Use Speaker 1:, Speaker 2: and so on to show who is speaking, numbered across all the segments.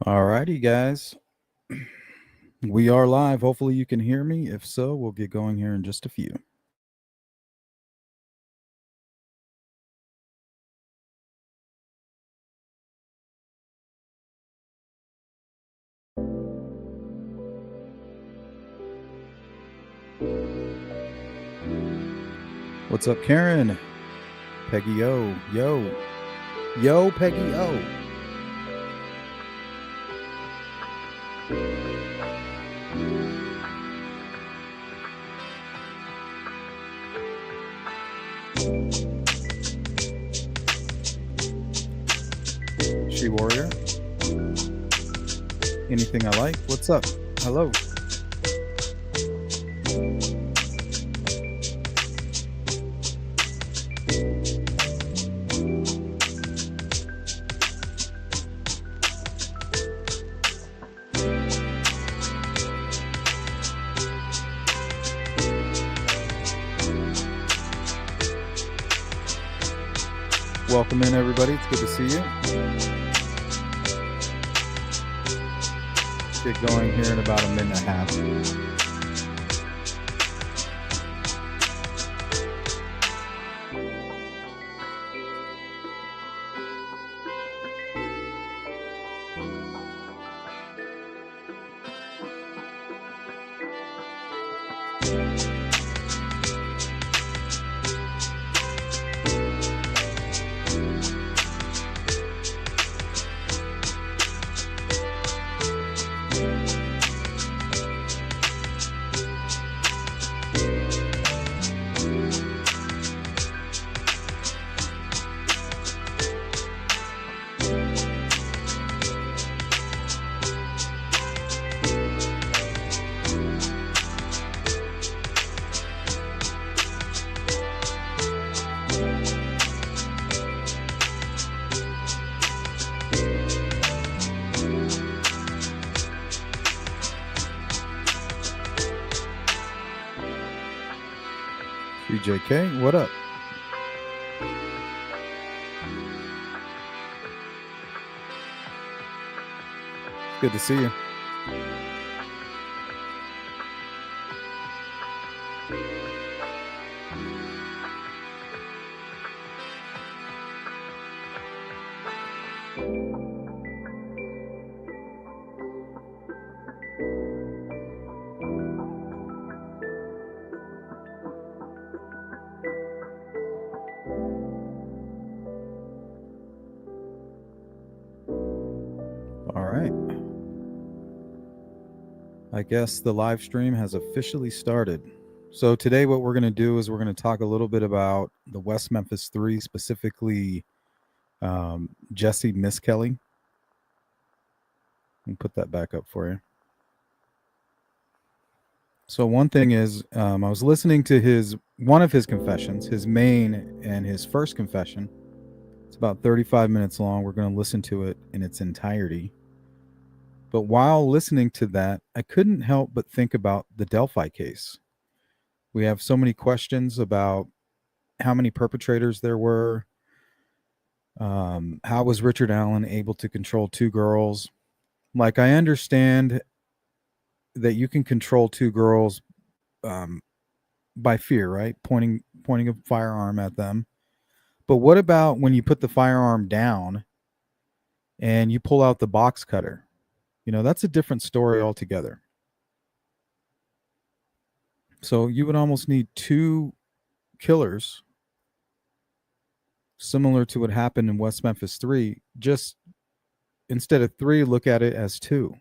Speaker 1: Alrighty, guys. We are live. Hopefully, you can hear me. If so, we'll get going here in just a few. What's up, Karen? Peggy O. Yo, Peggy O. She Warrior. Anything I like? What's up? Hello. Welcome in, everybody. It's good to see you. Get going here in about a minute and a half. JK, what up? Good to see you. I guess the live stream has officially started. So today what we're going to do is we're going to talk a little bit about the West Memphis 3, specifically Jessie Misskelley. Let me put that back up for you. So one thing is, I was listening to one of his confessions, his main and his first confession. It's about 35 minutes long. We're going to listen to it in its entirety. But while listening to that, I couldn't help but think about the Delphi case. We have so many questions about how many perpetrators there were. How was Richard Allen able to control two girls? Like, I understand that you can control two girls by fear, right? Pointing a firearm at them. But what about when you put the firearm down and you pull out the box cutter? You know, that's a different story altogether. So you would almost need two killers, similar to what happened in West Memphis 3. Just instead of 3, look at it as 2,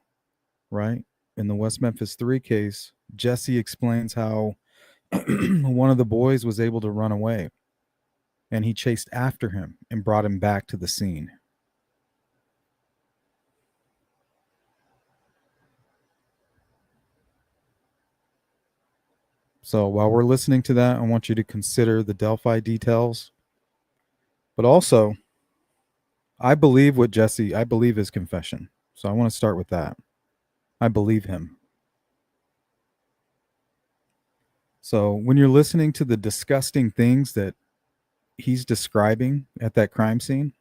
Speaker 1: right? In the West Memphis 3 case, Jessie explains how one of the boys was able to run away, and he chased after him and brought him back to the scene. So while we're listening to that, I want you to consider the Delphi details. But also, I believe his confession. So I want to start with that. I believe him. So when you're listening to the disgusting things that he's describing at that crime scene,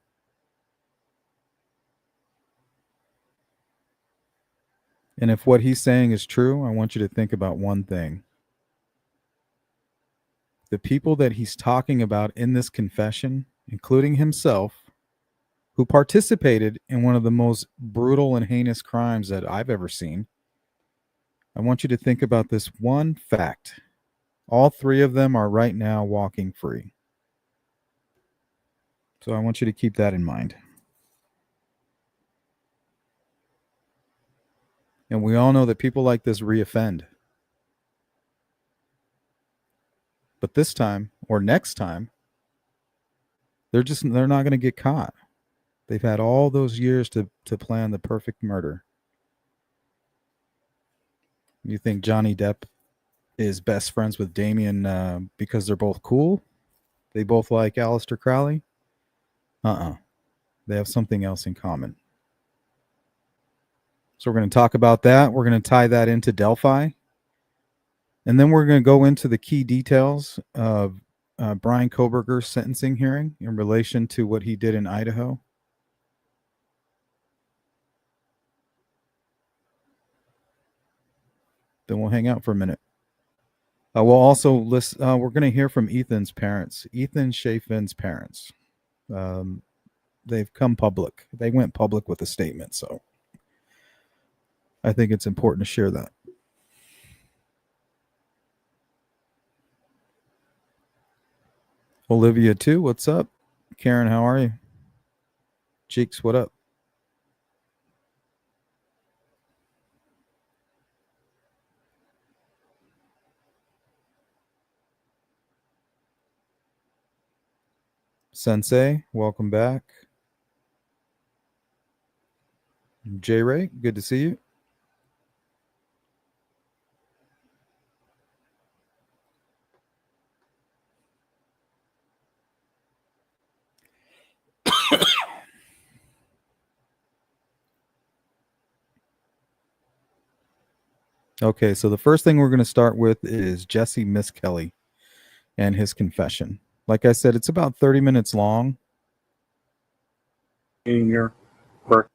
Speaker 1: And if what he's saying is true, I want you to think about one thing. The people that he's talking about in this confession, including himself, who participated in one of the most brutal and heinous crimes that I've ever seen, I want you to think about this one fact. All three of them are right now walking free. So I want you to keep that in mind. And we all know that people like this reoffend. But this time or next time, they're not going to get caught. They've had all those years to plan the perfect murder. You think Johnny Depp is best friends with Damien because they're both cool? They both like Aleister Crowley? They have something else in common. So we're going to talk about that. We're going to tie that into Delphi. And then we're going to go into the key details of Bryan Kohberger's sentencing hearing in relation to what he did in Idaho. Then we'll hang out for a minute. We'll also list. We're going to hear from Ethan's parents, Ethan Chafin's parents. They've come public. They went public with a statement, so I think it's important to share that. Olivia too. What's up? Karen, how are you? Cheeks, what up? Sensei, welcome back. J Ray, good to see you. Okay, so the first thing we're going to start with is Jessie Misskelley and his confession. Like I said, it's about 30 minutes long. All right,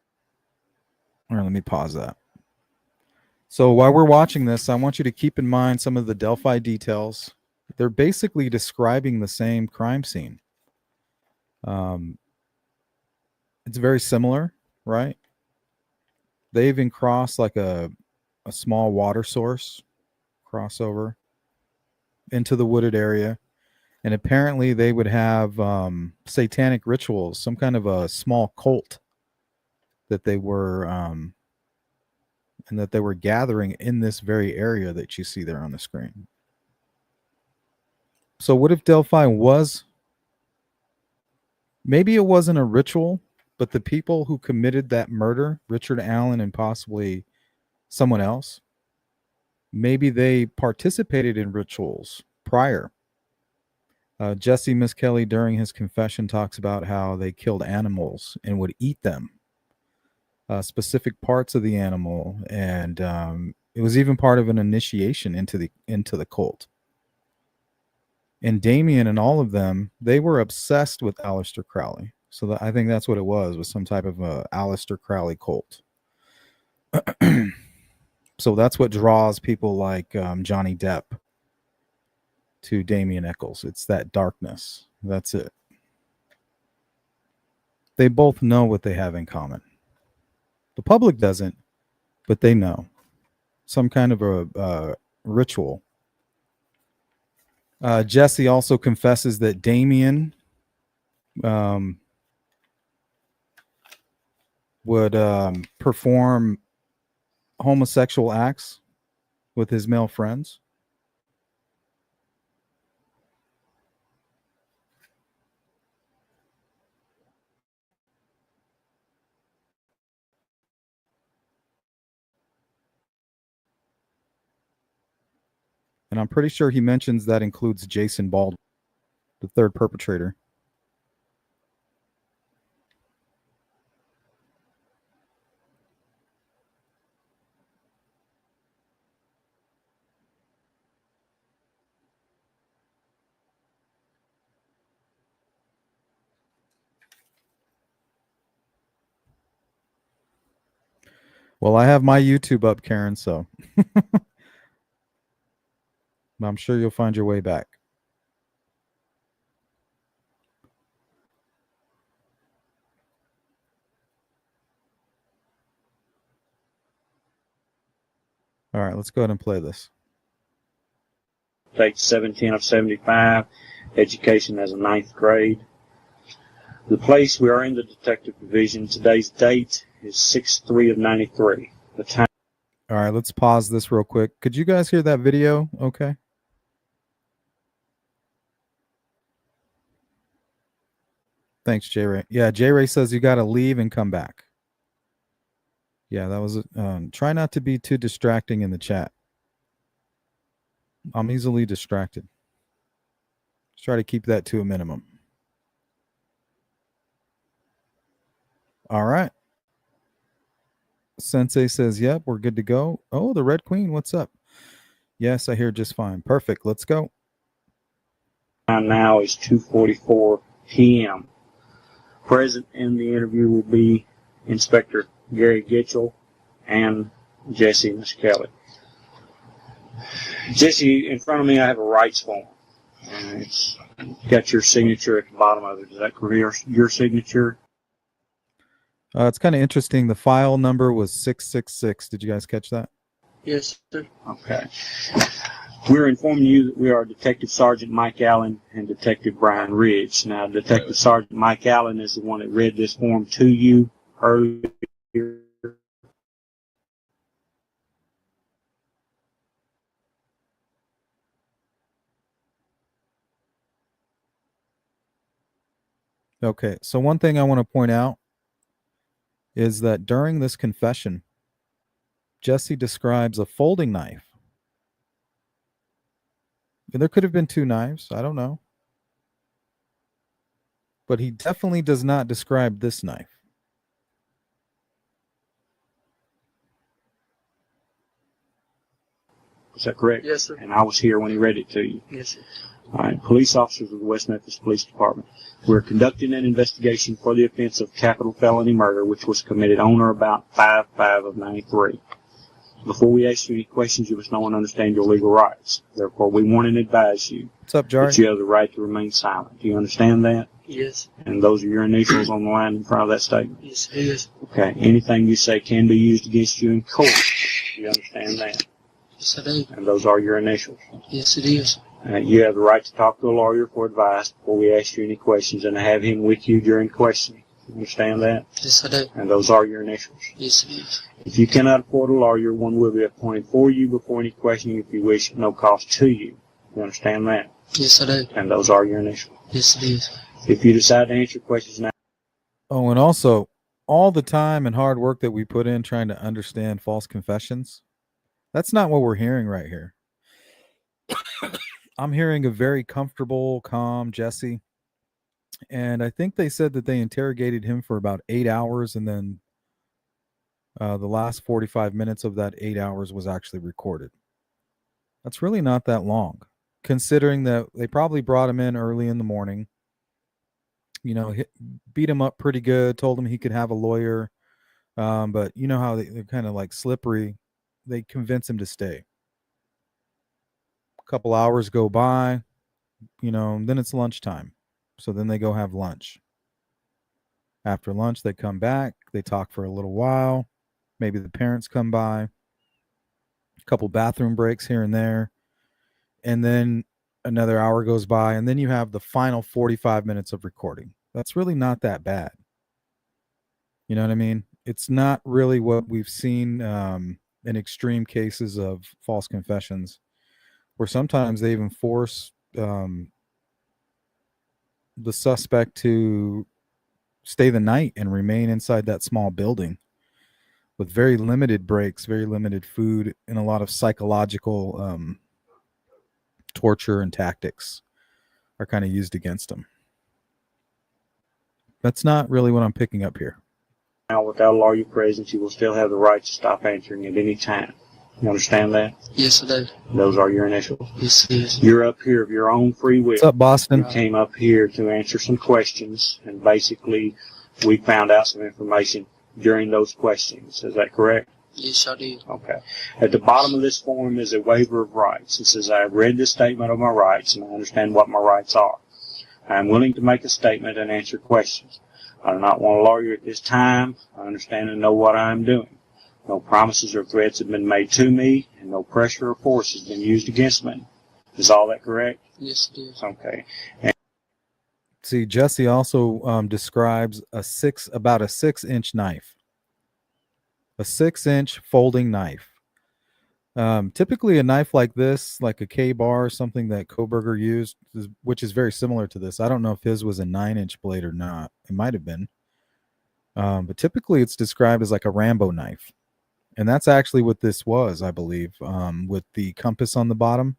Speaker 1: let me pause that. So while we're watching this, I want you to keep in mind some of the Delphi details. They're basically describing the same crime scene. It's very similar, right? They even crossed like a small water source crossover into the wooded area. And apparently they would have satanic rituals, some kind of a small cult that they were and that they were gathering in this very area that you see there on the screen. So what if Delphi was, maybe it wasn't a ritual, but the people who committed that murder, Richard Allen and possibly someone else, maybe they participated in rituals prior. Jessie Misskelley, during his confession, talks about how they killed animals and would eat them, specific parts of the animal, and it was even part of an initiation into the cult. And Damien and all of them, they were obsessed with Aleister Crowley. So I think that's what it was some type of a Aleister Crowley cult. So that's what draws people like Johnny Depp to Damien Echols. It's that darkness. That's it. They both know what they have in common. The public doesn't, but they know. Some kind of a ritual. Jessie also confesses that Damien would perform homosexual acts with his male friends. And I'm pretty sure he mentions that includes Jason Baldwin, the third perpetrator. Well, I have my YouTube up, Karen, so I'm sure you'll find your way back. All right, let's go ahead and play this.
Speaker 2: Date 17 of 75, education as a 9th grade. The place we are in the detective division. Today's date is 6/3 of 93. The time.
Speaker 1: All right, let's pause this real quick. Could you guys hear that video? Okay. Thanks, J Ray. Yeah, J Ray says you got to leave and come back. Yeah, that was. Try not to be too distracting in the chat. I'm easily distracted. Let's try to keep that to a minimum. All right. Sensei says, yep, we're good to go. Oh, the Red Queen, what's up? Yes, I hear just fine. Perfect. Let's go.
Speaker 2: Time now is 2:44 p.m. Present in the interview will be Inspector Gary Gitchell and Jessie Misskelley. Jessie, in front of me I have a rights form. It's got your signature at the bottom of it. Is that correct? Your signature?
Speaker 1: It's kind of interesting. The file number was 666. Did you guys catch that?
Speaker 2: Yes, sir. Okay. We're informing you that we are Detective Sergeant Mike Allen and Detective Brian Ridge. Now, Detective Sergeant Mike Allen is the one that read this form to you earlier.
Speaker 1: Okay, so one thing I want to point out is that during this confession, Jessie describes a folding knife. There could have been two knives. I don't know. But he definitely does not describe this knife.
Speaker 2: Is that correct?
Speaker 3: Yes, sir.
Speaker 2: And I was here when he read it to you.
Speaker 3: Yes, sir.
Speaker 2: All right. Police officers of the West Memphis Police Department. We're conducting an investigation for the offense of capital felony murder, which was committed on or about 5/5 of 93. Before we ask you any questions, you must know and understand your legal rights. Therefore, we warn and advise you
Speaker 1: What's up, Jari?
Speaker 2: that you have the right to remain silent. Do you understand that?
Speaker 3: Yes.
Speaker 2: And those are your initials on the line in front of that statement?
Speaker 3: Yes, it is.
Speaker 2: Okay. Anything you say can be used against you in court. Do you understand that?
Speaker 3: Yes, I do.
Speaker 2: And those are your initials.
Speaker 3: Yes, it is.
Speaker 2: You have the right to talk to a lawyer for advice before we ask you any questions and to have him with you during questioning. You understand that?
Speaker 3: Yes, I do.
Speaker 2: And those are your initials.
Speaker 3: Yes, it is.
Speaker 2: If you cannot afford a lawyer, one will be appointed for you before any questioning if you wish, at no cost to you. You understand that?
Speaker 3: Yes, I do.
Speaker 2: And those are your initials.
Speaker 3: Yes, it is.
Speaker 2: If you decide to answer questions now.
Speaker 1: Oh, and also, all the time and hard work that we put in trying to understand false confessions, that's not what we're hearing right here. I'm hearing a very comfortable, calm Jessie. And I think they said that they interrogated him for about 8 hours, and then the last 45 minutes of that 8 hours was actually recorded. That's really not that long, considering that they probably brought him in early in the morning, you know, beat him up pretty good, told him he could have a lawyer. But you know how they're kind of like slippery. They convince him to stay. A couple hours go by, you know, and then it's lunchtime. So then they go have lunch. After lunch, they come back. They talk for a little while. Maybe the parents come by. A couple bathroom breaks here and there. And then another hour goes by. And then you have the final 45 minutes of recording. That's really not that bad. You know what I mean? It's not really what we've seen in extreme cases of false confessions, where sometimes they even force the suspect to stay the night and remain inside that small building with very limited breaks, very limited food, and a lot of psychological torture and tactics are kind of used against them. That's not really what I'm picking up here.
Speaker 2: Now, without a lawyer present, you will still have the right to stop answering at any time. You understand that?
Speaker 3: Yes, I do.
Speaker 2: Those are your initials.
Speaker 3: Yes, it is.
Speaker 2: You're up here of your own free will.
Speaker 1: What's up, Boston?
Speaker 2: You came up here to answer some questions, and basically we found out some information during those questions. Is that correct?
Speaker 3: Yes, I did.
Speaker 2: Okay. At the bottom of this form is a waiver of rights. It says, I have read this statement of my rights and I understand what my rights are. I am willing to make a statement and answer questions. I do not want a lawyer at this time. I understand and know what I am doing. No promises or threats have been made to me, and no pressure or force has been used against me. Is all that correct?
Speaker 3: Yes, it is.
Speaker 2: Okay.
Speaker 1: See, Jessie also describes about a 6-inch knife, a 6-inch folding knife. Typically, a knife like this, like a K-bar or something that Kohberger used, which is very similar to this. I don't know if his was a 9-inch blade or not. It might have been. But typically, it's described as like a Rambo knife. And that's actually what this was, I believe, with the compass on the bottom.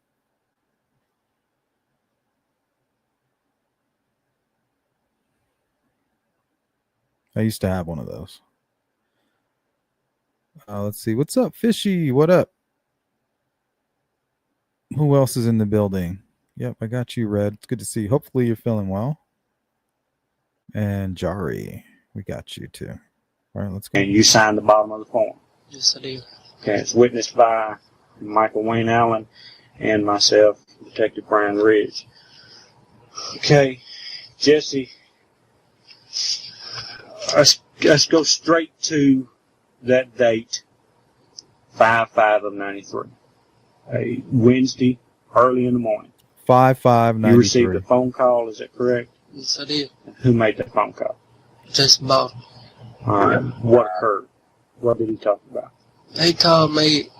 Speaker 1: I used to have one of those. Let's see. What's up, Fishy? What up? Who else is in the building? Yep, I got you, Red. It's good to see you. Hopefully you're feeling well. And Jari, we got you too. All right, let's go.
Speaker 2: And you signed the bottom of the form.
Speaker 3: Yes, I did.
Speaker 2: Okay, it's witnessed by Michael Wayne Allen and myself, Detective Brian Ridge. Okay, Jessie, let's go straight to that date, 5/5 of 93. A Wednesday, early in the morning.
Speaker 1: 5/5/93.
Speaker 2: You received a phone call, is that correct?
Speaker 3: Yes, I did.
Speaker 2: Who made that phone call?
Speaker 3: Just Baldwin.
Speaker 2: All right. What occurred? What did he talk about?
Speaker 3: He called me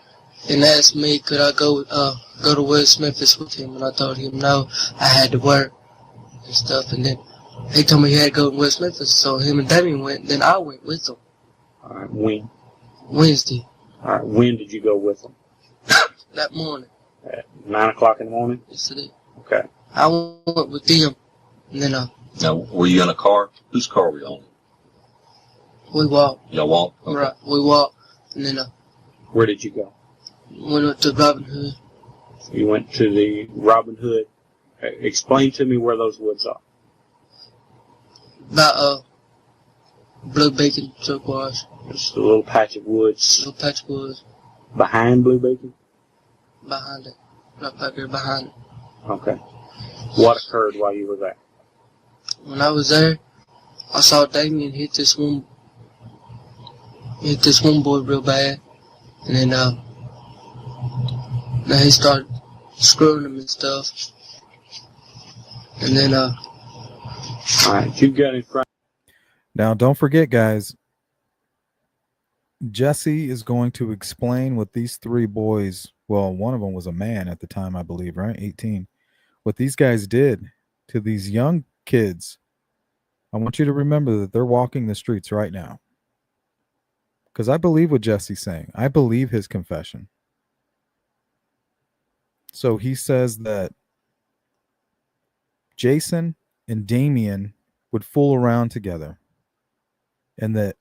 Speaker 3: and asked me could I go to West Memphis with him, and I told him no, I had to work and stuff. And then he told me he had to go to West Memphis, so him and Damien went. Then I went with him.
Speaker 2: All right. When?
Speaker 3: Wednesday.
Speaker 2: All right. When did you go with him?
Speaker 3: That morning.
Speaker 2: At 9 o'clock in the morning?
Speaker 3: Yes, I did.
Speaker 2: Okay.
Speaker 3: I went with them, and then
Speaker 4: Now, were you in a car? Whose car were you on?
Speaker 3: we walked.
Speaker 4: Y'all walked? Okay.
Speaker 3: Right, we walked, and then
Speaker 2: Where did you go?
Speaker 3: we went to Robin Hood.
Speaker 2: You went to the Robin Hood. Explain to me where those woods are.
Speaker 3: About Blue Beacon truck wash.
Speaker 2: It's a little patch of woods
Speaker 3: Little patch of woods
Speaker 2: behind Blue Beacon?
Speaker 3: behind it. Right back there behind it.
Speaker 2: Okay. What occurred while you were there?
Speaker 3: When I was there, I saw Damien hit this one boy real bad, and then now he started screwing him and stuff, and then
Speaker 2: All right. You've got in front.
Speaker 1: Now, don't forget, guys, Jessie is going to explain what these three boys, well, one of them was a man at the time, I believe, right? 18. What these guys did to these young kids. I want you to remember that they're walking the streets right now. Because I believe what Jessie's saying. I believe his confession. So he says that Jason and Damien would fool around together. And that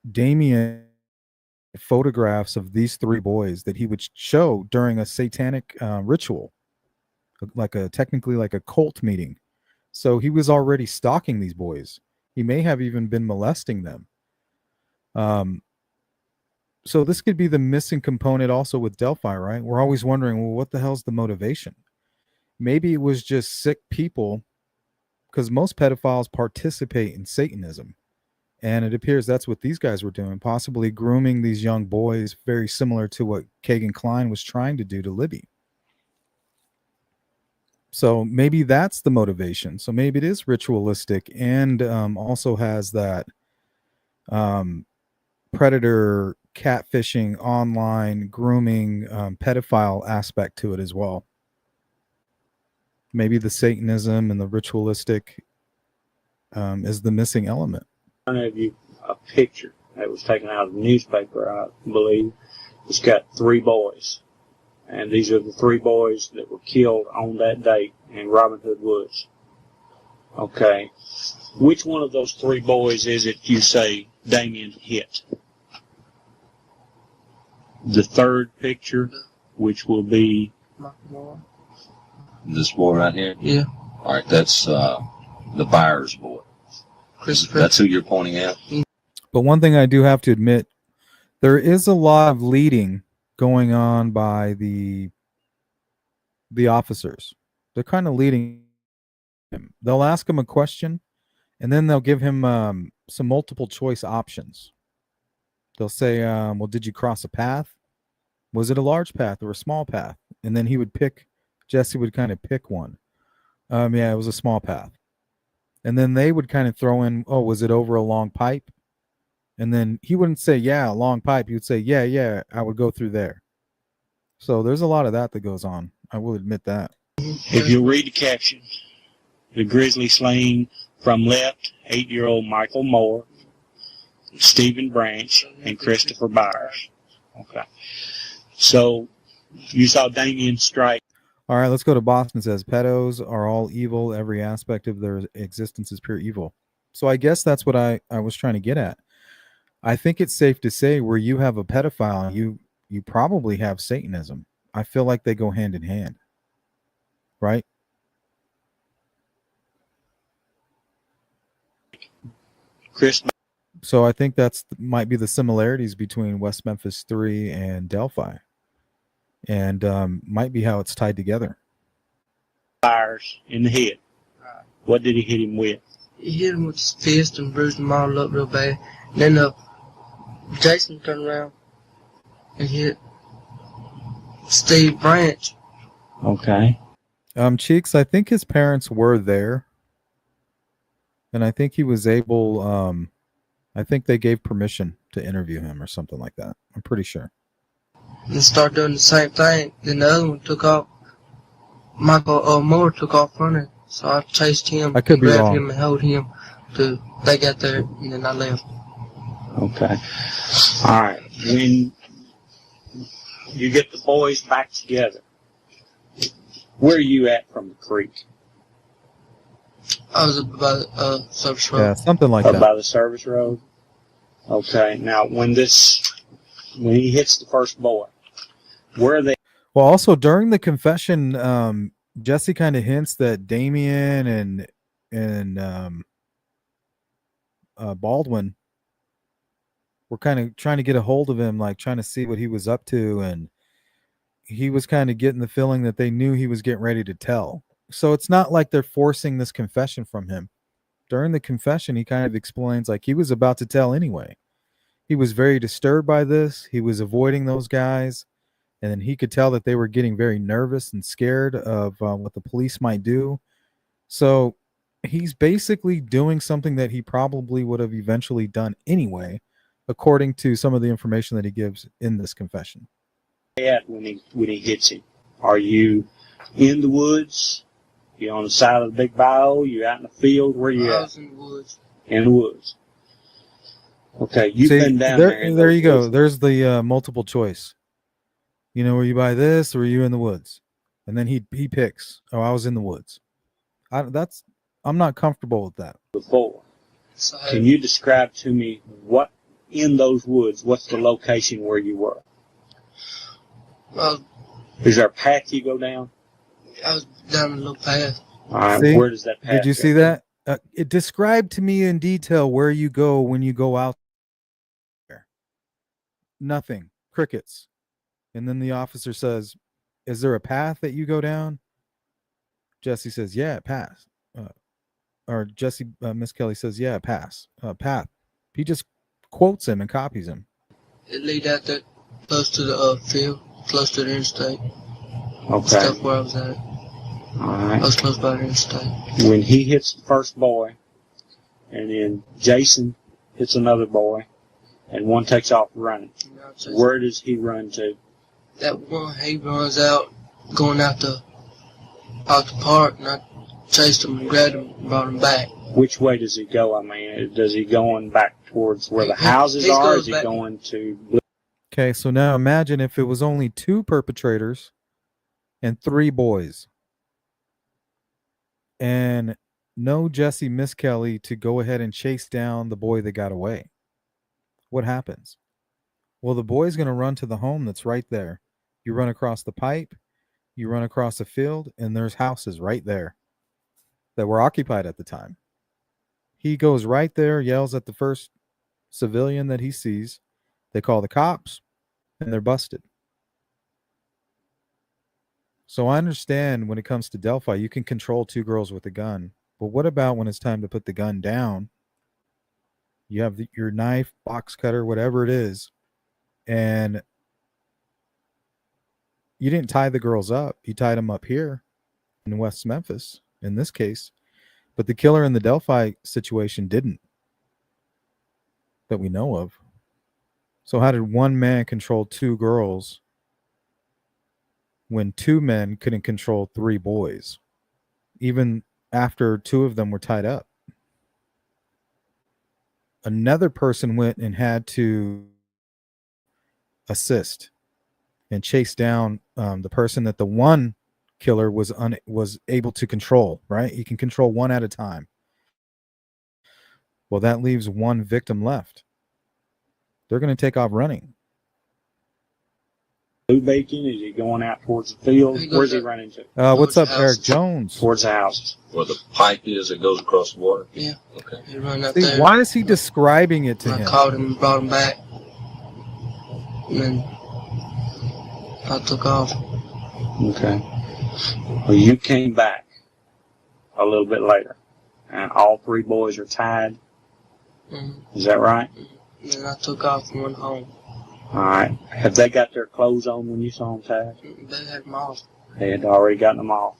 Speaker 1: Damien photographs of these three boys that he would show during a satanic ritual, technically like a cult meeting. So he was already stalking these boys. He may have even been molesting them. So this could be the missing component also with Delphi, right? We're always wondering, well, what the hell's the motivation? Maybe it was just sick people, because most pedophiles participate in Satanism. And it appears that's what these guys were doing, possibly grooming these young boys, very similar to what Kagan Klein was trying to do to Libby. So maybe that's the motivation. So maybe it is ritualistic and also has that predator, catfishing, online grooming, pedophile aspect to it as well. Maybe the Satanism and the ritualistic is the missing element.
Speaker 2: In front of you a picture that was taken out of the newspaper, I believe. It's got three boys. And these are the three boys that were killed on that date in Robin Hood Woods. Okay. Which one of those three boys is it you say Damien hit? The third picture, which will be...
Speaker 4: This boy right here?
Speaker 3: yeah,
Speaker 4: All right, that's the Byers boy.
Speaker 3: Christopher.
Speaker 4: That's who you're pointing at?
Speaker 1: But one thing I do have to admit, There is a lot of leading going on by the officers. They're kind of leading him. They'll ask him a question, and then they'll give him some multiple choice options. They'll say, well, did you cross a path? Was it a large path or a small path? And then Jesse would kind of pick one. Yeah, it was a small path. And then they would kind of throw in, oh, was it over a long pipe? And then he wouldn't say, yeah, a long pipe. He would say, yeah, I would go through there. So there's a lot of that goes on. I will admit that.
Speaker 2: If you read the caption, the grizzly slain from left, 8-year-old Michael Moore, Stephen Branch, and Christopher Byers. Okay. So you saw Damien strike.
Speaker 1: All right, let's go to Boston. It says, pedos are all evil. Every aspect of their existence is pure evil. So I guess that's what I was trying to get at. I think it's safe to say where you have a pedophile, you probably have Satanism. I feel like they go hand in hand. Right?
Speaker 2: Chris.
Speaker 1: So I think might be the similarities between West Memphis 3 and Delphi. And might be how it's tied together.
Speaker 2: Byers in the head. What did he hit him with?
Speaker 3: He hit him with his fist and bruised him all up real bad. And then Jason turned around and hit Steve Branch.
Speaker 2: Okay.
Speaker 1: Cheeks, I think his parents were there. And I think he was able, I think they gave permission to interview him or something like that. I'm pretty sure.
Speaker 3: And started doing the same thing. Then the other one took off. Michael Moore took off running. So I chased him,
Speaker 1: I could be
Speaker 3: grabbed
Speaker 1: wrong.
Speaker 3: him and held him till they got there, and then I left.
Speaker 2: Okay. All right. When you get the boys back together, where are you at from the creek?
Speaker 3: I was up by the service road.
Speaker 1: Yeah, something like
Speaker 2: Up
Speaker 1: that.
Speaker 2: by the service road? Okay. Now, when he hits the first boy, where are they?
Speaker 1: Well, also during the confession, Jesse kind of hints that Damien and Baldwin were kind of trying to get a hold of him, like trying to see what he was up to, and he was kind of getting the feeling that they knew he was getting ready to tell. So it's not like they're forcing this confession from him. During the confession, he kind of explains like he was about to tell anyway. He was very disturbed by this. He was avoiding those guys. And then he could tell that they were getting very nervous and scared of what the police might do. So he's basically doing something that he probably would have eventually done anyway, according to some of the information that he gives in this confession.
Speaker 2: At when he hits him? Are you in the woods? You on the side of the big bayou? You out in the field? Where you
Speaker 3: I
Speaker 2: at?
Speaker 3: was in the woods.
Speaker 2: In the woods. Okay, you've been down there.
Speaker 1: There you go. There's the multiple choice. You know, were you by this or were you in the woods? And then he picks, oh, I was in the woods. I'm not comfortable with that.
Speaker 2: Before.
Speaker 3: So,
Speaker 2: Can you describe to me what in those woods, what's the location where you were? Is there a path you go down?
Speaker 3: I was down a little path.
Speaker 2: All right,
Speaker 1: See?
Speaker 2: where does that path
Speaker 1: Did you
Speaker 2: go?
Speaker 1: see that? It described to me in detail where you go when you go out there. Nothing. Crickets. And then the officer says, is there a path that you go down? Jesse says, yeah, it passed. Or Jessie Misskelley says, yeah, pass. Path. He just quotes him and copies him.
Speaker 3: It lead out there close to the field, close to the interstate.
Speaker 2: Okay.
Speaker 3: Stuff where I was at.
Speaker 2: All
Speaker 3: I
Speaker 2: right.
Speaker 3: was close by the interstate.
Speaker 2: When he hits the first boy, and then Jason hits another boy, and one takes off running,
Speaker 3: And I chased
Speaker 2: where does he run to?
Speaker 3: that one, he runs out, going out the park, and I chased him and grabbed him and brought him back.
Speaker 2: Which way does he go? I mean, does he going back towards where the houses
Speaker 3: He
Speaker 2: are?
Speaker 3: goes
Speaker 2: Is he
Speaker 3: back.
Speaker 2: going to?
Speaker 1: Okay, so now imagine if it was only 2 perpetrators and 3 boys. And no Jessie Misskelley to go ahead and chase down the boy that got away. What happens? Well, the boy's going to run to the home that's right there. You run across the pipe, you run across a field, and there's houses right there that were occupied at the time. He goes right there, yells at the first civilian that he sees, They call the cops, and they're busted. So I understand when it comes to Delphi, you can control two girls with a gun. But what about when it's time to put the gun down? You have your knife, box cutter, whatever it is, and you didn't tie the girls up. You tied them up here in West Memphis, in this case. But the killer in the Delphi situation didn't, that we know of. So how did one man control two girls when two men couldn't control three boys, even after two of them were tied up? Another person went and had to assist and chase down the person that the one killer was able to control, right? He can control one at a time. Well, that leaves one victim left. They're going to take off running.
Speaker 2: Blue bacon? Is he going out towards the field? Where's he running to?
Speaker 1: What's up, Eric Jones?
Speaker 2: Towards the houses.
Speaker 4: Where the pipe is that goes across the water?
Speaker 3: Yeah.
Speaker 4: Okay.
Speaker 3: He run up
Speaker 1: See,
Speaker 3: there.
Speaker 1: why is he describing it to
Speaker 3: I
Speaker 1: him?
Speaker 3: called him and brought him back. And then I took off.
Speaker 2: Okay. Well, you came back a little bit later, and all three boys are tied.
Speaker 3: Mm-hmm.
Speaker 2: Is that right?
Speaker 3: And then I took off and went home.
Speaker 2: All right. Have they got their clothes on when you saw them tied?
Speaker 3: They had them off.
Speaker 2: They had already gotten them off.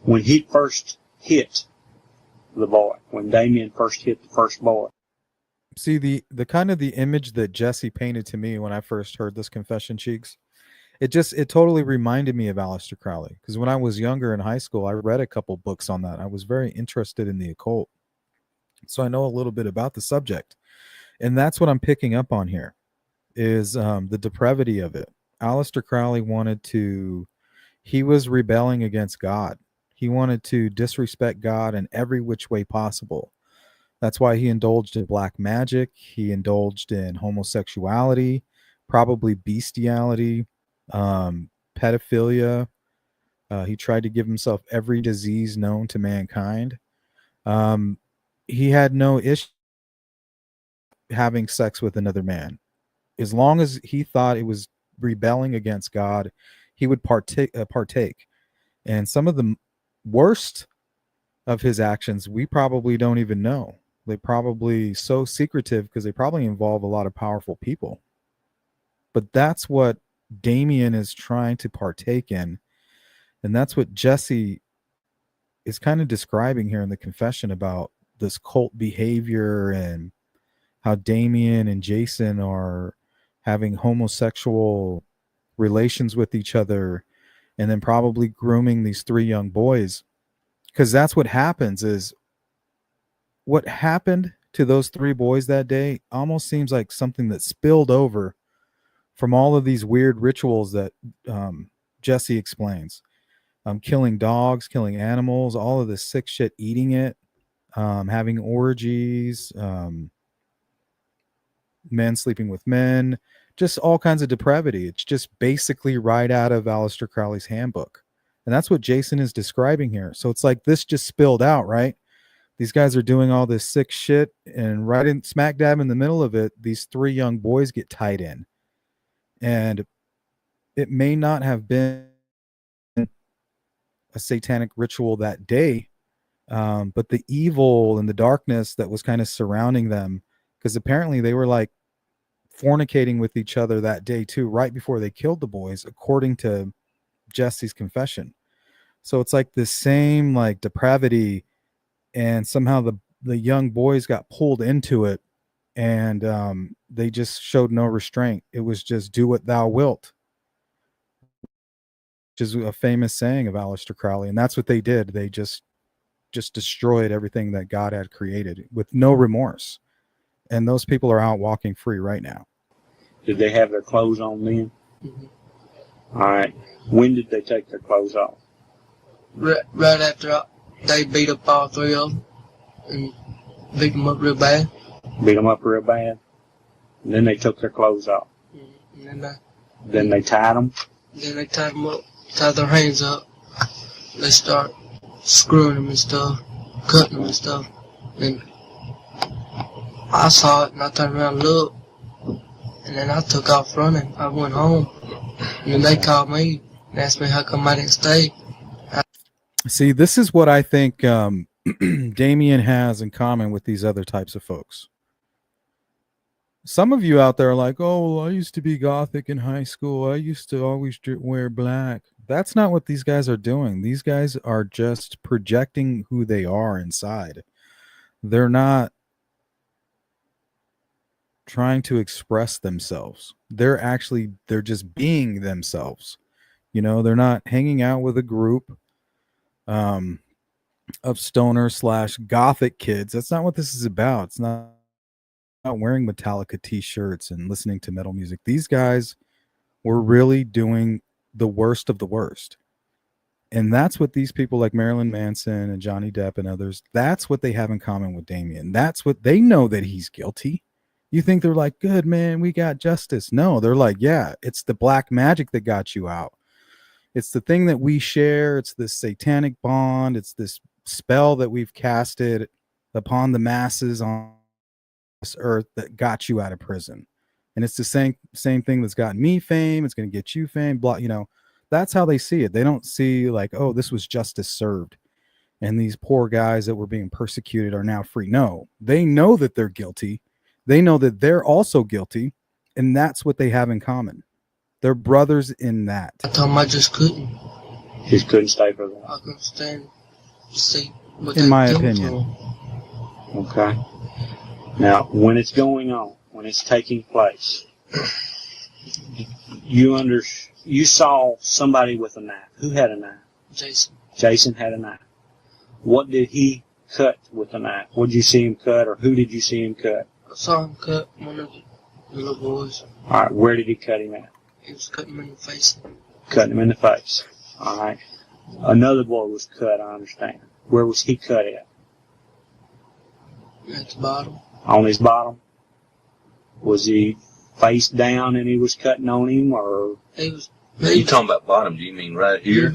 Speaker 2: When he first hit the boy, when Damien first hit the first boy.
Speaker 1: See, the kind of the image that Jessie painted to me when I first heard this confession, Cheeks, it totally reminded me of Aleister Crowley. Because when I was younger in high school, I read a couple books on that. I was very interested in the occult. So I know a little bit about the subject. And that's what I'm picking up on here, is the depravity of it. Aleister Crowley he was rebelling against God. He wanted to disrespect God in every which way possible. That's why he indulged in black magic. He indulged in homosexuality, probably bestiality, pedophilia. He tried to give himself every disease known to mankind. He had no issue having sex with another man. As long as he thought it was rebelling against God, he would partake. And some of the worst of his actions, we probably don't even know. They probably so secretive because they probably involve a lot of powerful people. But that's what Damien is trying to partake in. And that's what Jessie is kind of describing here in the confession about this cult behavior and how Damien and Jason are having homosexual relations with each other and then probably grooming these three young boys. Because that's what happens. Is what happened to those three boys that day almost seems like something that spilled over from all of these weird rituals that Jessie explains. Killing dogs, killing animals, all of this sick shit, eating it, having orgies, men sleeping with men, just all kinds of depravity. It's just basically right out of Aleister Crowley's handbook. And that's what Jason is describing here. So it's like this just spilled out, right? These guys are doing all this sick shit, and right in smack dab in the middle of it, these three young boys get tied in. And it may not have been a satanic ritual that day, but the evil and the darkness that was kind of surrounding them, because apparently they were like fornicating with each other that day too, right before they killed the boys, according to Jessie's confession. So it's like the same like depravity, and somehow the young boys got pulled into it, and they just showed no restraint. It was just do what thou wilt, which is a famous saying of Aleister Crowley. And that's what they did. They just destroyed everything that God had created with no remorse. And those people are out walking free right now.
Speaker 2: Did they have their clothes on then?
Speaker 3: Mm-hmm.
Speaker 2: All right. When did they take their clothes off?
Speaker 3: Right after they beat up all three of them and beat them up real bad.
Speaker 2: Beat them up real bad. And then they took their clothes off.
Speaker 3: And
Speaker 2: Then they tied them.
Speaker 3: then they tied them up, tied their hands up. They start screwing them and stuff, cutting them and stuff. And I saw it, and I turned around and looked, and And then I took off running. I went home. And then they called me and asked me how come I didn't stay.
Speaker 1: See, this is what I think Damien has in common with these other types of folks. Some of you out there are like, oh, well, I used to be gothic in high school. I used to always wear black. That's not what these guys are doing. These guys are just projecting who they are inside. They're not trying to express themselves. They're just being themselves. You know, they're not hanging out with a group of stoner / gothic kids. That's not what this is about. It's not wearing Metallica t-shirts and listening to metal music. These guys were really doing the worst of the worst. And that's what these people like Marilyn Manson and Johnny Depp and others, that's what they have in common with Damien. That's what they know, that he's guilty. You think they're like, good, man, we got justice. No, they're like, yeah, it's the black magic that got you out. It's the thing that we share. It's this satanic bond. It's this spell that we've casted upon the masses on this earth that got you out of prison. And it's the same thing that's gotten me fame. It's going to get you fame. Blah, you know, that's how they see it. They don't see like, oh, this was justice served, and these poor guys that were being persecuted are now free. No, they know that they're guilty. They know that they're also guilty, and that's what they have in common. They're brothers in that.
Speaker 3: I told him I just couldn't.
Speaker 2: Just couldn't stay for that.
Speaker 3: I couldn't stand to see what
Speaker 1: In my opinion.
Speaker 2: Okay. Now, when it's going on, when it's taking place, you saw somebody with a knife. Who had a knife?
Speaker 3: Jason.
Speaker 2: Jason had a knife. What did he cut with a knife? What did you see him cut, or who did you see him cut?
Speaker 3: I saw him cut one of the little boys.
Speaker 2: All right, where did he cut him at?
Speaker 3: He was cutting him in the face.
Speaker 2: Cutting him in the face. All right. Another boy was cut, I understand. Where was he cut at?
Speaker 3: At the bottom.
Speaker 2: On his bottom? Was he face down and he was cutting on him, or?
Speaker 3: He was.
Speaker 4: Now, you talking about bottom? Do you mean right here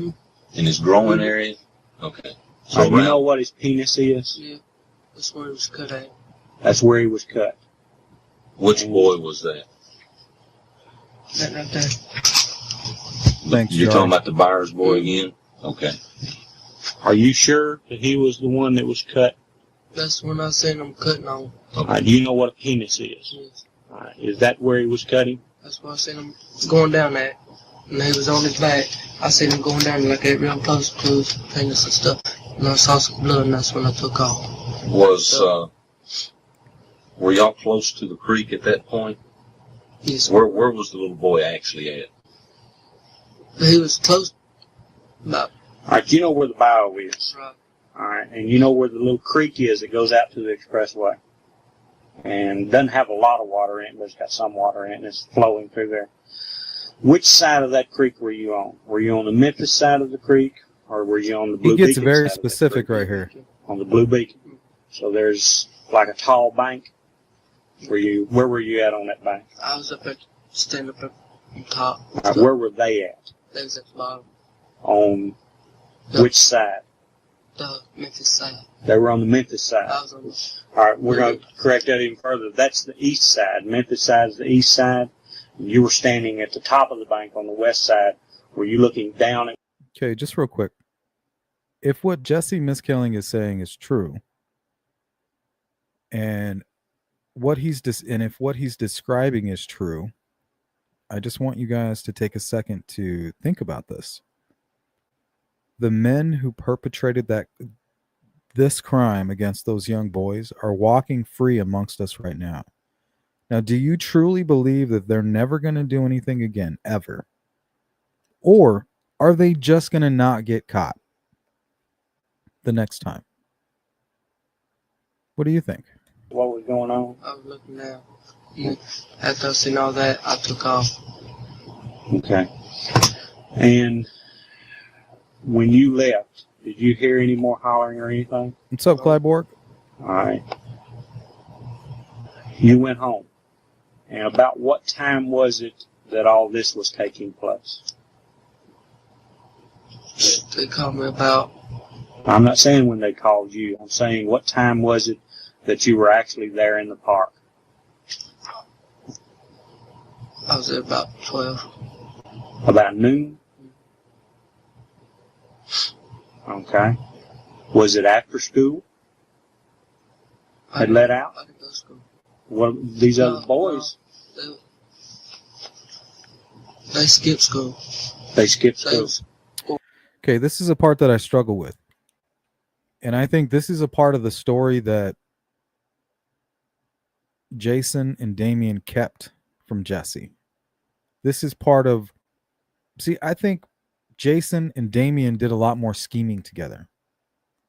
Speaker 4: in his groin area? Okay. So
Speaker 2: you know what his penis is?
Speaker 3: Yeah. That's where he was cut at.
Speaker 2: That's where he was cut.
Speaker 4: Which boy was that?
Speaker 3: That right there.
Speaker 1: Thanks,
Speaker 4: You're
Speaker 1: George.
Speaker 4: talking about the Byers boy again? Okay.
Speaker 2: Are you sure that he was the one that was cut?
Speaker 3: That's when I seen him cutting on.
Speaker 2: Do you know what a penis is?
Speaker 3: Yes.
Speaker 2: Is that where he was cutting?
Speaker 3: That's why I seen him going down that. And he was on his back. I seen him going down like that real close to his penis and stuff. And I saw some blood, and that's when I took off.
Speaker 4: Were y'all close to the creek at that point?
Speaker 3: Yes.
Speaker 4: Where was the little boy actually at?
Speaker 3: He was close. About.
Speaker 2: All right, you know where the bayou is.
Speaker 3: Right.
Speaker 2: All right, and you know where the little creek is that goes out to the expressway. And doesn't have a lot of water in it, but it's got some water in it, and it's flowing through there. Which side of that creek were you on? Were you on the Memphis side of the creek, or were you on the Blue Beacon side?
Speaker 1: He gets very specific right here.
Speaker 2: On the Blue Beacon. So there's like a tall bank. Where were you at on that bank?
Speaker 3: I was standing up at the top.
Speaker 2: Right, where were they at?
Speaker 3: They was at the bottom.
Speaker 2: On which side?
Speaker 3: The Memphis side.
Speaker 2: They were on the Memphis side.
Speaker 3: I was on the...
Speaker 2: All right, we're going to correct that even further. That's the east side. Memphis side is the east side. You were standing at the top of the bank on the west side. Were you looking down at...
Speaker 1: Okay, just real quick. If what Jessie Misskelley is saying is true, and if what he's describing is true, I just want you guys to take a second to think about this. The men who perpetrated this crime against those young boys are walking free amongst us right now. Now, do you truly believe that they're never going to do anything again, ever? Or are they just going to not get caught the next time? What do you think?
Speaker 2: What was going on?
Speaker 3: I was looking down. After I seen all that, I took off.
Speaker 2: Okay. And when you left, did you hear any more hollering or anything?
Speaker 1: What's up, Clyborg?
Speaker 2: All right. You went home. And about what time was it that all this was taking place?
Speaker 3: They called me about...
Speaker 2: I'm not saying when they called you. I'm saying what time was it that you were actually there in the park?
Speaker 3: I was at about 12.
Speaker 2: About noon? Okay. Was it after school? Had let out?
Speaker 3: I didn't go to school.
Speaker 2: What, these other boys?
Speaker 3: No, they skipped school.
Speaker 2: They skipped school.
Speaker 1: Okay, this is a part that I struggle with. And I think this is a part of the story that Jason and Damien kept from Jessie. This is part of... See, I think Jason and Damien did a lot more scheming together.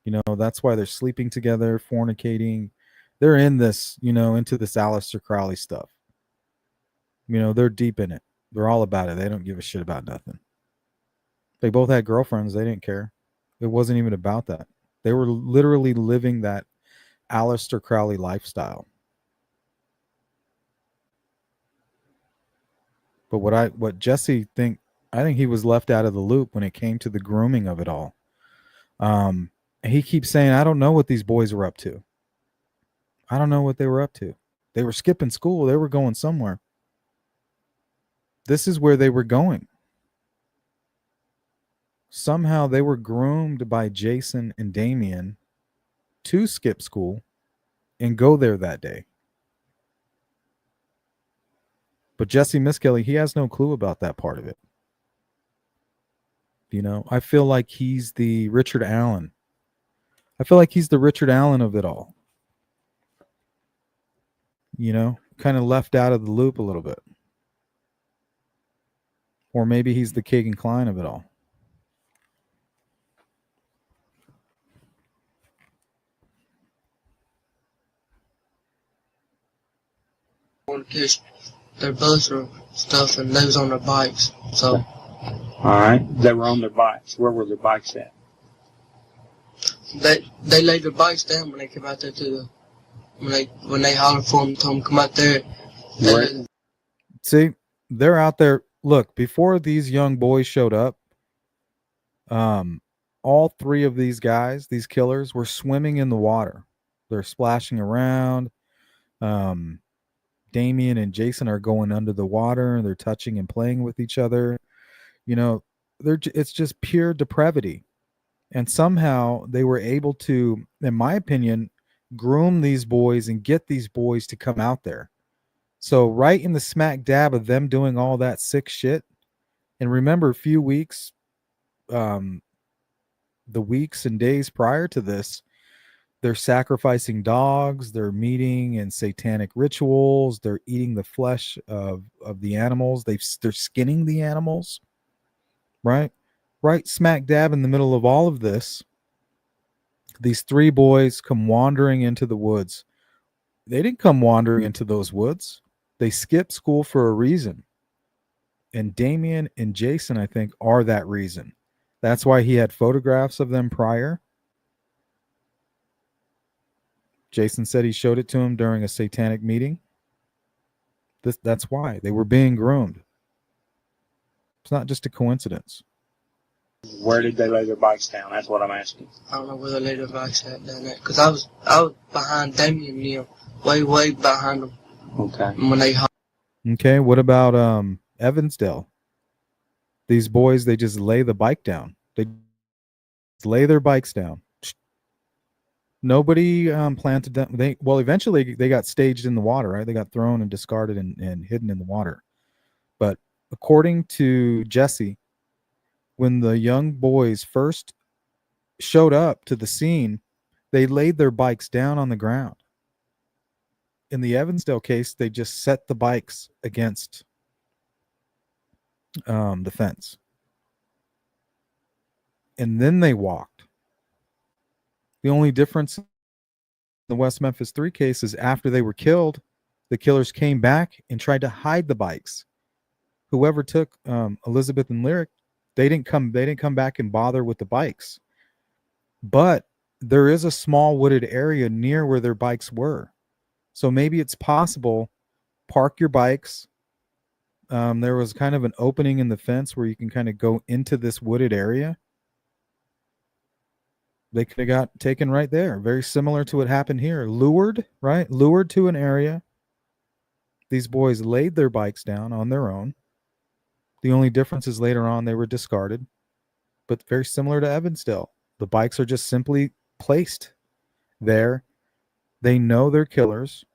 Speaker 1: You know, that's why they're sleeping together, fornicating. They're in this, you know, into this Aleister Crowley stuff. You know, they're deep in it. They're all about it. They don't give a shit about nothing. They both had girlfriends. They didn't care. It wasn't even about that. They were literally living that Aleister Crowley lifestyle. But what Jessie I think he was left out of the loop when it came to the grooming of it all. He keeps saying, I don't know what these boys were up to. I don't know what they were up to. They were skipping school. They were going somewhere. This is where they were going. Somehow they were groomed by Jason and Damien to skip school and go there that day. But Jessie Misskelley, he has no clue about that part of it. You know, I feel like he's the Richard Allen. I feel like he's the Richard Allen of it all. You know, kind of left out of the loop a little bit. Or maybe he's the Kagan Klein of it all.
Speaker 3: On the catch their bus or stuff, and they was on their bikes. So,
Speaker 2: All right. They were on their bikes. Where were their bikes at?
Speaker 3: they laid their bikes down when they came out there to the when they hollered for them, told them come out there.
Speaker 1: See, they're out there. Look, before these young boys showed up, all three of these guys, these killers, were swimming in the water. They're splashing around. Damien and Jason are going under the water and they're touching and playing with each other. You know, it's just pure depravity. And somehow they were able to, in my opinion, groom these boys and get these boys to come out there. So right in the smack dab of them doing all that sick shit. And remember, a few weeks, the weeks and days prior to this, they're sacrificing dogs, they're meeting in satanic rituals, they're eating the flesh of the animals, they're skinning the animals, right? Right smack dab in the middle of all of this, these three boys come wandering into the woods. They didn't come wandering into those woods. They skipped school for a reason. And Damien and Jason, I think, are that reason. That's why he had photographs of them prior. Jason said he showed it to him during a satanic meeting. That's why. They were being groomed. It's not just a coincidence.
Speaker 2: Where did they lay their bikes down? That's what I'm asking.
Speaker 3: I don't know where they laid their bikes at down there. Because I was behind Damien and them. Way behind them.
Speaker 2: Okay.
Speaker 3: When they
Speaker 1: Okay, what about Evansdale? These boys, they just lay the bike down. They lay their bikes down. Nobody planted them. Eventually they got staged in the water, right? They got thrown and discarded and hidden in the water. But according to Jessie, when the young boys first showed up to the scene, they laid their bikes down on the ground. In the Evansdale case, they just set the bikes against the fence. And then they walked. The only difference in the West Memphis 3 case is after they were killed, the killers came back and tried to hide the bikes. Whoever took Elizabeth and Lyric, they didn't come back and bother with the bikes. But there is a small wooded area near where their bikes were. So maybe it's possible, park your bikes. There was kind of an opening in the fence where you can kind of go into this wooded area. They could have got taken right there. Very similar to what happened here. Lured, right? Lured to an area. These boys laid their bikes down on their own. The only difference is later on they were discarded, but very similar to Evansdale. The bikes are just simply placed there. They know they're killers,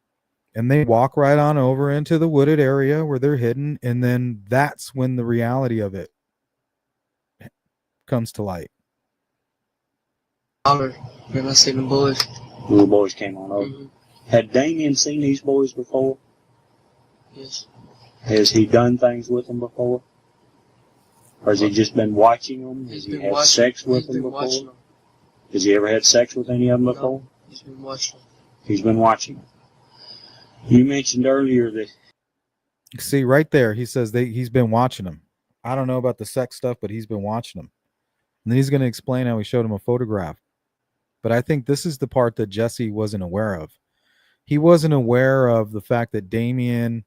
Speaker 1: and they walk right on over into the wooded area where they're hidden, and then that's when the reality of it comes to light.
Speaker 3: When I seen the boys.
Speaker 2: The little boys came on over.
Speaker 3: Mm-hmm.
Speaker 2: Had Damien seen these boys before?
Speaker 3: Yes.
Speaker 2: Has he done things with them before? Or has he just been watching them? Has he had sex with them before? Has he ever had sex with any of them before?
Speaker 3: No, he's been watching them.
Speaker 2: He's been watching them. You mentioned earlier that...
Speaker 1: See, right there, he says he's been watching them. I don't know about the sex stuff, but he's been watching them. And then he's going to explain how he showed him a photograph. But I think this is the part that Jessie wasn't aware of. He wasn't aware of the fact that Damien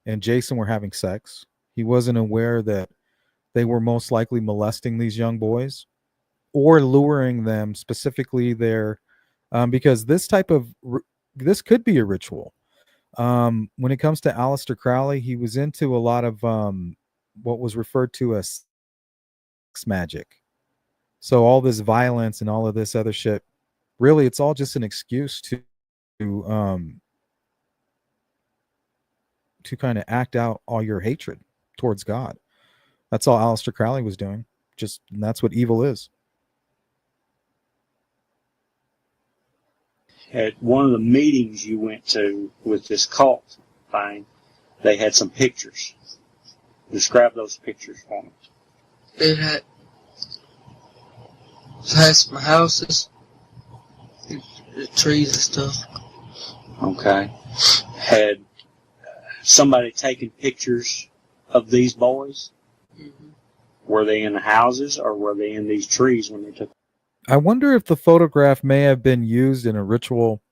Speaker 1: and Jason were having sex. He wasn't aware that they were most likely molesting these young boys or luring them, specifically there, because this could be a ritual. When it comes to Aleister Crowley, he was into a lot of what was referred to as sex magic. So all this violence and all of this other shit, really, it's all just an excuse to kind of act out all your hatred towards God. That's all Aleister Crowley was doing. And that's what evil is.
Speaker 2: At one of the meetings you went to with this cult thing, they had some pictures. Describe those pictures for me.
Speaker 3: It had some houses, the trees and stuff.
Speaker 2: Okay. Had somebody taken pictures of these boys?
Speaker 3: Mm-hmm.
Speaker 2: Were they in the houses or were they in these trees when they took?
Speaker 1: I wonder if the photograph may have been used in a ritual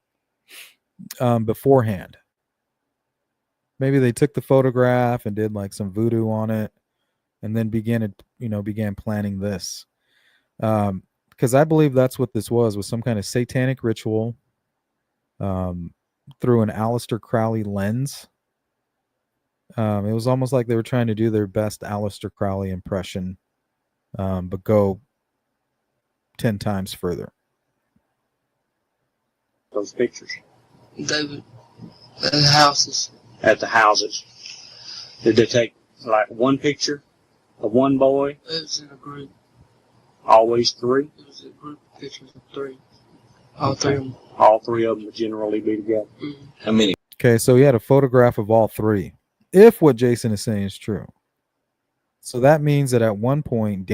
Speaker 1: beforehand. Maybe they took the photograph and did like some voodoo on it, and then began planning this. Because I believe that's what this was some kind of satanic ritual through an Aleister Crowley lens. It was almost like they were trying to do their best Aleister Crowley impression, but go 10 times further.
Speaker 2: Those pictures?
Speaker 3: David, at the houses.
Speaker 2: At the houses. Did they take like one picture of one boy?
Speaker 3: It was in a group.
Speaker 2: Always three?
Speaker 3: It was a group of pictures of three. All three of them.
Speaker 2: All three of them would generally be together.
Speaker 3: Mm-hmm.
Speaker 4: How many?
Speaker 1: Okay, so he had a photograph of all three, if what Jason is saying is true. So that means that at one point,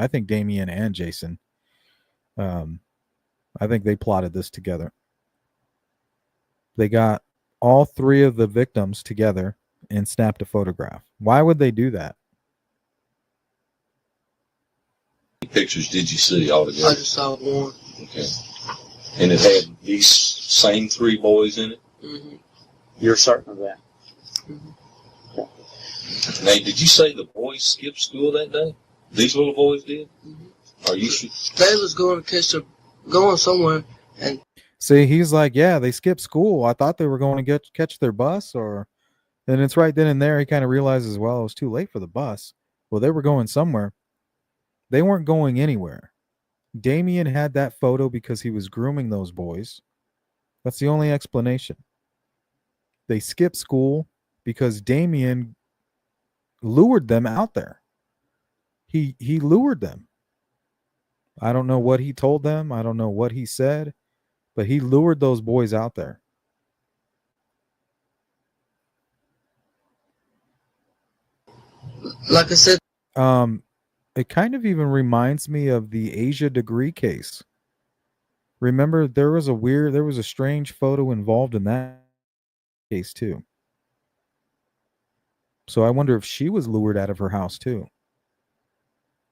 Speaker 1: I think Damien and Jason, I think they plotted this together. They got all three of the victims together and snapped a photograph. Why would they do that?
Speaker 4: How many pictures did you see altogether?
Speaker 3: I just saw one.
Speaker 4: Okay. And it had these same three boys in it?
Speaker 3: Mm-hmm.
Speaker 2: You're certain of that?
Speaker 3: Mm-hmm.
Speaker 2: Okay.
Speaker 4: Now, did you say the boys skipped school that day? These little boys did?
Speaker 3: Mm-hmm.
Speaker 4: Are you sure?
Speaker 3: They was going somewhere, and
Speaker 1: See, he's like, yeah, they skipped school. I thought they were going to catch their bus, and it's right then and there he kind of realizes, well, it was too late for the bus. Well, they were going somewhere. They weren't going anywhere. Damien had that photo because he was grooming those boys. That's the only explanation. They skipped school because Damien lured them out there. He lured them. I don't know what he told them. I don't know what he said, but he lured those boys out there.
Speaker 3: like I said,
Speaker 1: It kind of even reminds me of the Asia Degree case. Remember, there was a strange photo involved in that case too. So I wonder if she was lured out of her house too.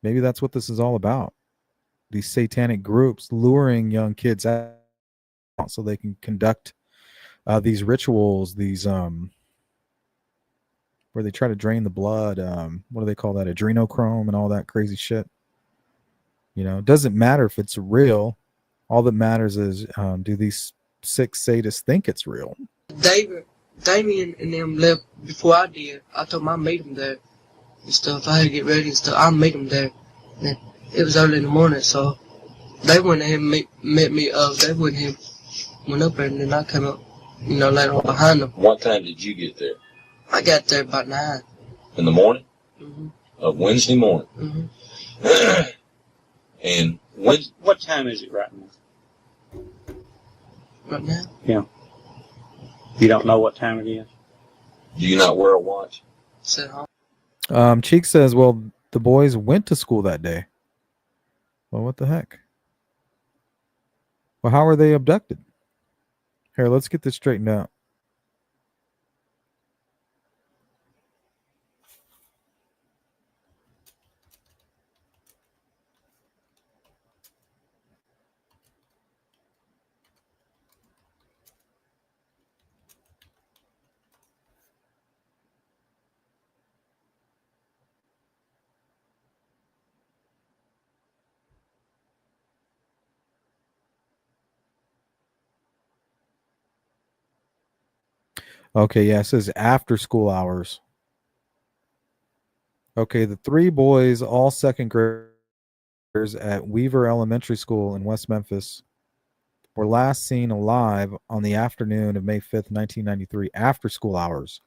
Speaker 1: Maybe that's what this is all about. These satanic groups luring young kids out so they can conduct these rituals, where they try to drain the blood. What do they call that? Adrenochrome and all that crazy shit. It doesn't matter if it's real. All that matters is, do these sick sadists think it's real?
Speaker 3: David Damien and them left before I did. I told them I'd meet them there and stuff. I had to get ready and stuff. I'd meet them there. And it was early in the morning, so they went ahead and met me. They went ahead and went up there, and then I came up, later on behind them.
Speaker 4: What time did you get there?
Speaker 3: I got there about 9.
Speaker 4: In the morning?
Speaker 3: Mm-hmm.
Speaker 4: Of Wednesday morning?
Speaker 3: Mm-hmm.
Speaker 4: And
Speaker 2: What time is it right now?
Speaker 3: Right now?
Speaker 2: Yeah. You don't know what time it is?
Speaker 4: do you not wear a watch?
Speaker 3: It's at home.
Speaker 1: Cheek says, well, the boys went to school that day. Well, what the heck? Well, how were they abducted? Here, let's get this straightened out. Okay, yeah, it says after school hours. Okay, the three boys, all second graders at Weaver Elementary School in West Memphis, were last seen alive on the afternoon of May 5th, 1993, after school hours,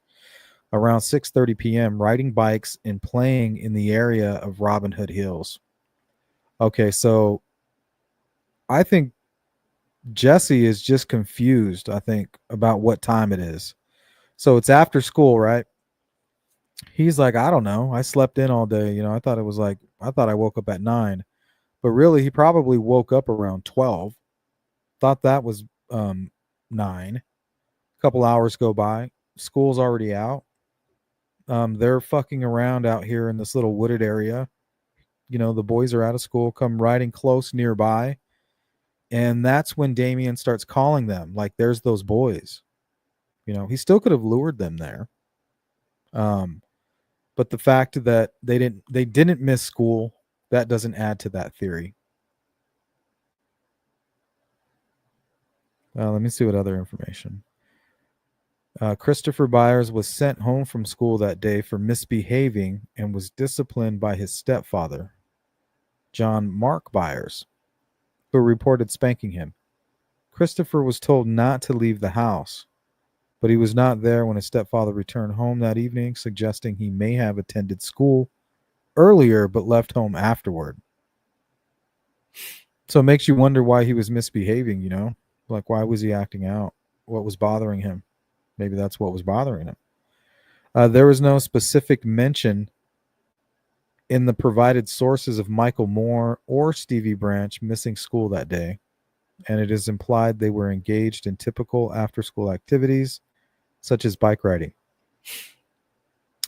Speaker 1: around 6:30 p.m., riding bikes and playing in the area of Robin Hood Hills. Okay, so I think Jessie is just confused, I think, about what time it is. So it's after school, right? He's like, I don't know. I slept in all day. I thought I woke up at 9. But really, he probably woke up around 12. Thought that was 9. A couple hours go by. School's already out. They're fucking around out here in this little wooded area. The boys are out of school, come riding close nearby. And that's when Damien starts calling them. Like, there's those boys. He still could have lured them there. But the fact that they didn't miss school, that doesn't add to that theory. Let me see what other information. Christopher Byers was sent home from school that day for misbehaving and was disciplined by his stepfather, John Mark Byers, who reported spanking him. Christopher was told not to leave the house, but he was not there when his stepfather returned home that evening, suggesting he may have attended school earlier but left home afterward. So it makes you wonder why he was misbehaving, Like, why was he acting out? What was bothering him? Maybe that's what was bothering him. There was no specific mention in the provided sources of Michael Moore or Stevie Branch missing school that day, and it is implied they were engaged in typical after-school activities, such as bike riding.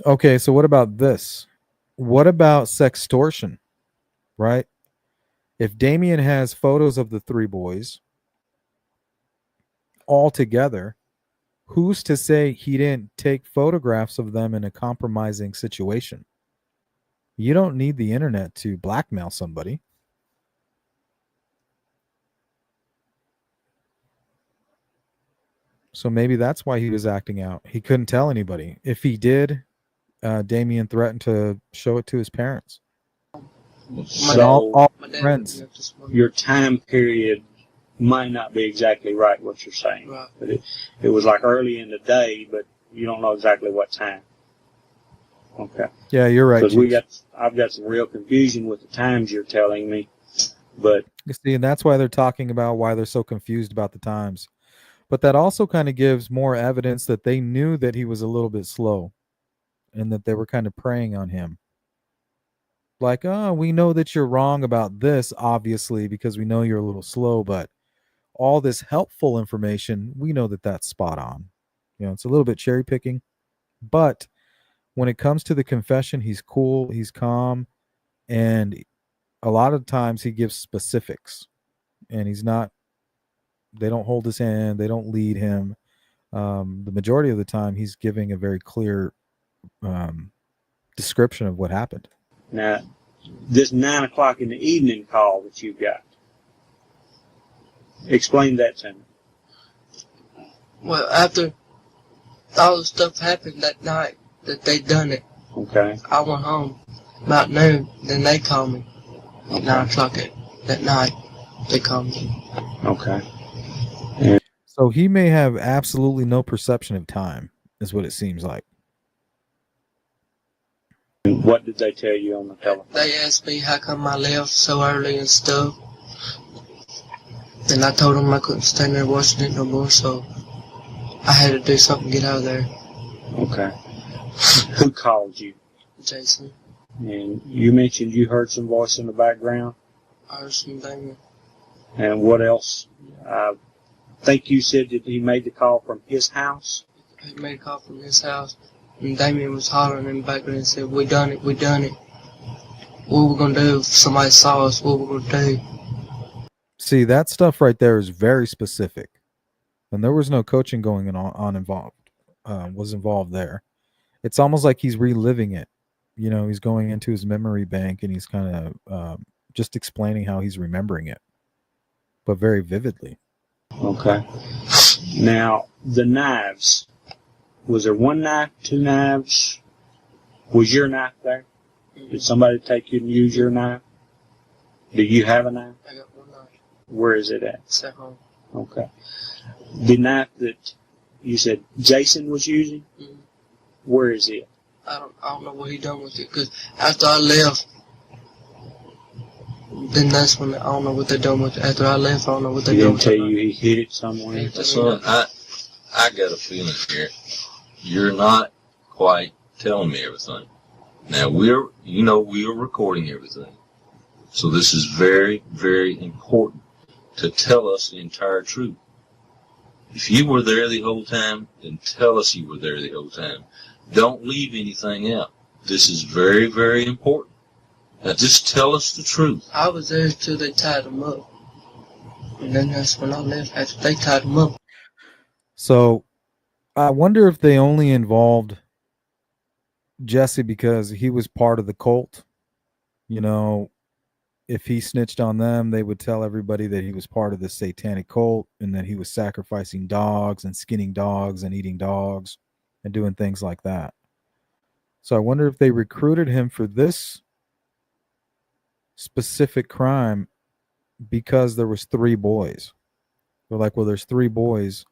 Speaker 1: Okay, so what about this? What about sextortion, right? If Damien has photos of the three boys all together, who's to say he didn't take photographs of them in a compromising situation? You don't need the internet to blackmail somebody. So maybe that's why he was acting out. He couldn't tell anybody. If he did, Damien threatened to show it to his parents.
Speaker 2: So
Speaker 1: all friends.
Speaker 2: Your time period might not be exactly right what you're saying.
Speaker 3: Right.
Speaker 2: But it was like early in the day, but you don't know exactly what time. Okay.
Speaker 1: Yeah, you're right.
Speaker 2: Because I've got some real confusion with the times you're telling me. But
Speaker 1: you see, and that's why they're talking about why they're so confused about the times. But that also kind of gives more evidence that they knew that he was a little bit slow and that they were kind of preying on him. Like, oh, we know that you're wrong about this, obviously, because we know you're a little slow, but all this helpful information, we know that that's spot on. It's a little bit cherry picking, but when it comes to the confession, he's cool, he's calm, and a lot of times he gives specifics, and they don't hold his hand, they don't lead him. The majority of the time, he's giving a very clear description of what happened.
Speaker 2: now, this 9 o'clock in the evening call that you've got, explain that to me.
Speaker 3: Well, after all the stuff happened that night that they done it.
Speaker 2: Okay.
Speaker 3: I went home about noon. Then they called me at
Speaker 2: Okay.
Speaker 3: 9 o'clock that night. They called me.
Speaker 2: Okay.
Speaker 1: So he may have absolutely no perception of time, is what it seems like.
Speaker 2: And what did they tell you on the telephone?
Speaker 3: They asked me how come I left so early and stuff. And I told them I couldn't stand there watching it no more, so I had to do something to get out of there.
Speaker 2: Okay. Who called you?
Speaker 3: Jason.
Speaker 2: And you mentioned you heard some voice in the background.
Speaker 3: I heard some Damien.
Speaker 2: And what else? I think you said that he made the call from his house.
Speaker 3: He made a call from his house, and Damien was hollering in the background and said, we done it, we done it. What we gonna do if somebody saw us? What we gonna do?
Speaker 1: See, that stuff right there is very specific. And there was no coaching going on involved, was involved there. It's almost like he's reliving it. You know, he's going into his memory bank and he's kind of just explaining how he's remembering it, but very vividly.
Speaker 2: Okay. Now, the knives. Was there one knife, two knives? Was your knife there? Did somebody take you and use your knife? Do you have a knife?
Speaker 3: I got one knife.
Speaker 2: Where is it at?
Speaker 3: It's at home.
Speaker 2: Okay. The knife that you said Jason was using, where is it?
Speaker 3: I don't know what he done with it, because after I left, then that's when I don't know what they done with it. After I left, I don't know what they
Speaker 2: He
Speaker 3: done
Speaker 2: didn't
Speaker 3: with
Speaker 2: tell
Speaker 3: it.
Speaker 2: you he hid it somewhere?
Speaker 4: So I got a feeling here. You're not quite telling me everything. Now we are recording everything. So this is very, very important to tell us the entire truth. If you were there the whole time, then tell us you were there the whole time. Don't leave anything out. This is very, very important. Now just tell us the truth.
Speaker 3: I was there till they tied him up. And then that's when I left, after they tied him up.
Speaker 1: So I wonder if they only involved Jessie because he was part of the cult. You know, if he snitched on them, they would tell everybody that he was part of the satanic cult and that he was sacrificing dogs and skinning dogs and eating dogs and doing things like that. So I wonder if they recruited him for this specific crime because there was 3 boys. They're like, well, there's 3 boys.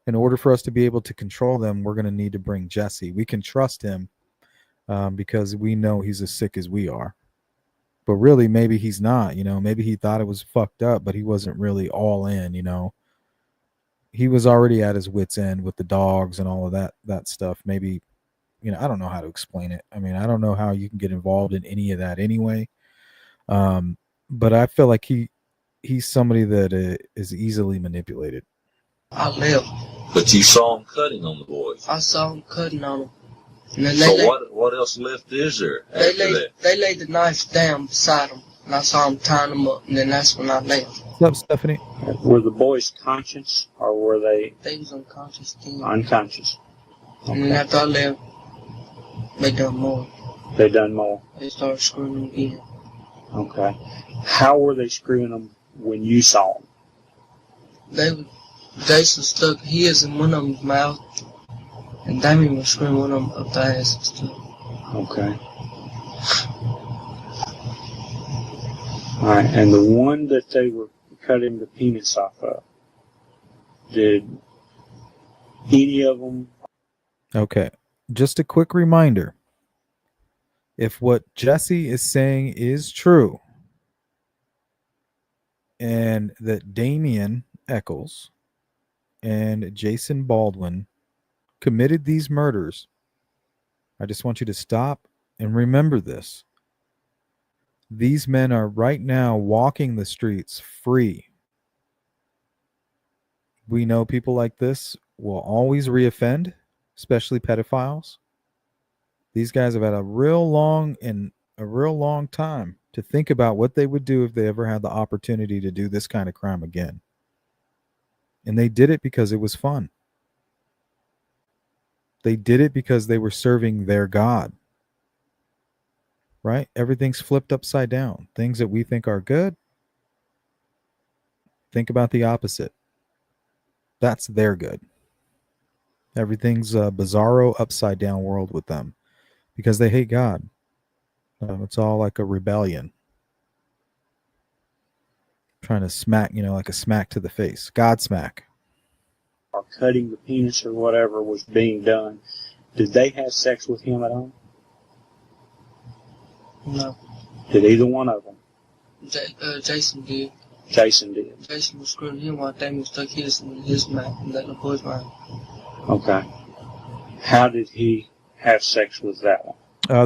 Speaker 1: In order for us to be able to control them, we're going to need to bring Jessie. We can trust him because we know he's as sick as we are. But really, maybe he's not. You know, maybe he thought it was fucked up, but he wasn't really all in. You know, he was already at his wit's end with the dogs and all of that stuff. Maybe, you know, I don't know how to explain it. I mean, I don't know how you can get involved in any of that anyway. But I feel like he's somebody that is easily manipulated.
Speaker 3: I left.
Speaker 4: But you saw him cutting on the boys.
Speaker 3: I saw him cutting on them. And then
Speaker 4: So what else left is there after that?
Speaker 3: They laid the knives down beside them, and I saw them tying them up, and then that's when I left.
Speaker 1: What's up, Stephanie?
Speaker 2: Were the boys conscious or were they
Speaker 3: They was unconscious then.
Speaker 2: unconscious?
Speaker 3: And then after I left, they done more.
Speaker 2: They done more.
Speaker 3: They started screwing them again.
Speaker 2: Okay. How were they screwing them when you saw them?
Speaker 3: Jason stuck his in one of them's mouth, and Damien was screwing one of them up the ass and stuff.
Speaker 2: Okay. Alright, and the one that they were cutting the penis off of, did any of them?
Speaker 1: Okay. Just a quick reminder. If what Jessie is saying is true, and that Damien Echols and Jason Baldwin committed these murders, I just want you to stop and remember this. These men are right now walking the streets free. We know people like this will always reoffend, especially pedophiles. These guys have had a real long time to think about what they would do if they ever had the opportunity to do this kind of crime again. And they did it because it was fun. They did it because they were serving their God. Right? Everything's flipped upside down. Things that we think are good, think about the opposite. That's their good. Everything's a bizarro, upside down world with them because they hate God. It's all like a rebellion, trying to smack, like a smack to the face, God smack.
Speaker 2: or cutting the penis or whatever was being done, did they have sex with him at all?
Speaker 3: No.
Speaker 2: Did either one of them?
Speaker 3: Jason did.
Speaker 2: Jason did.
Speaker 3: Jason was screwing him while Damien stuck his in his mouth and that little boy's mouth.
Speaker 2: Okay. How did he have sex with that one?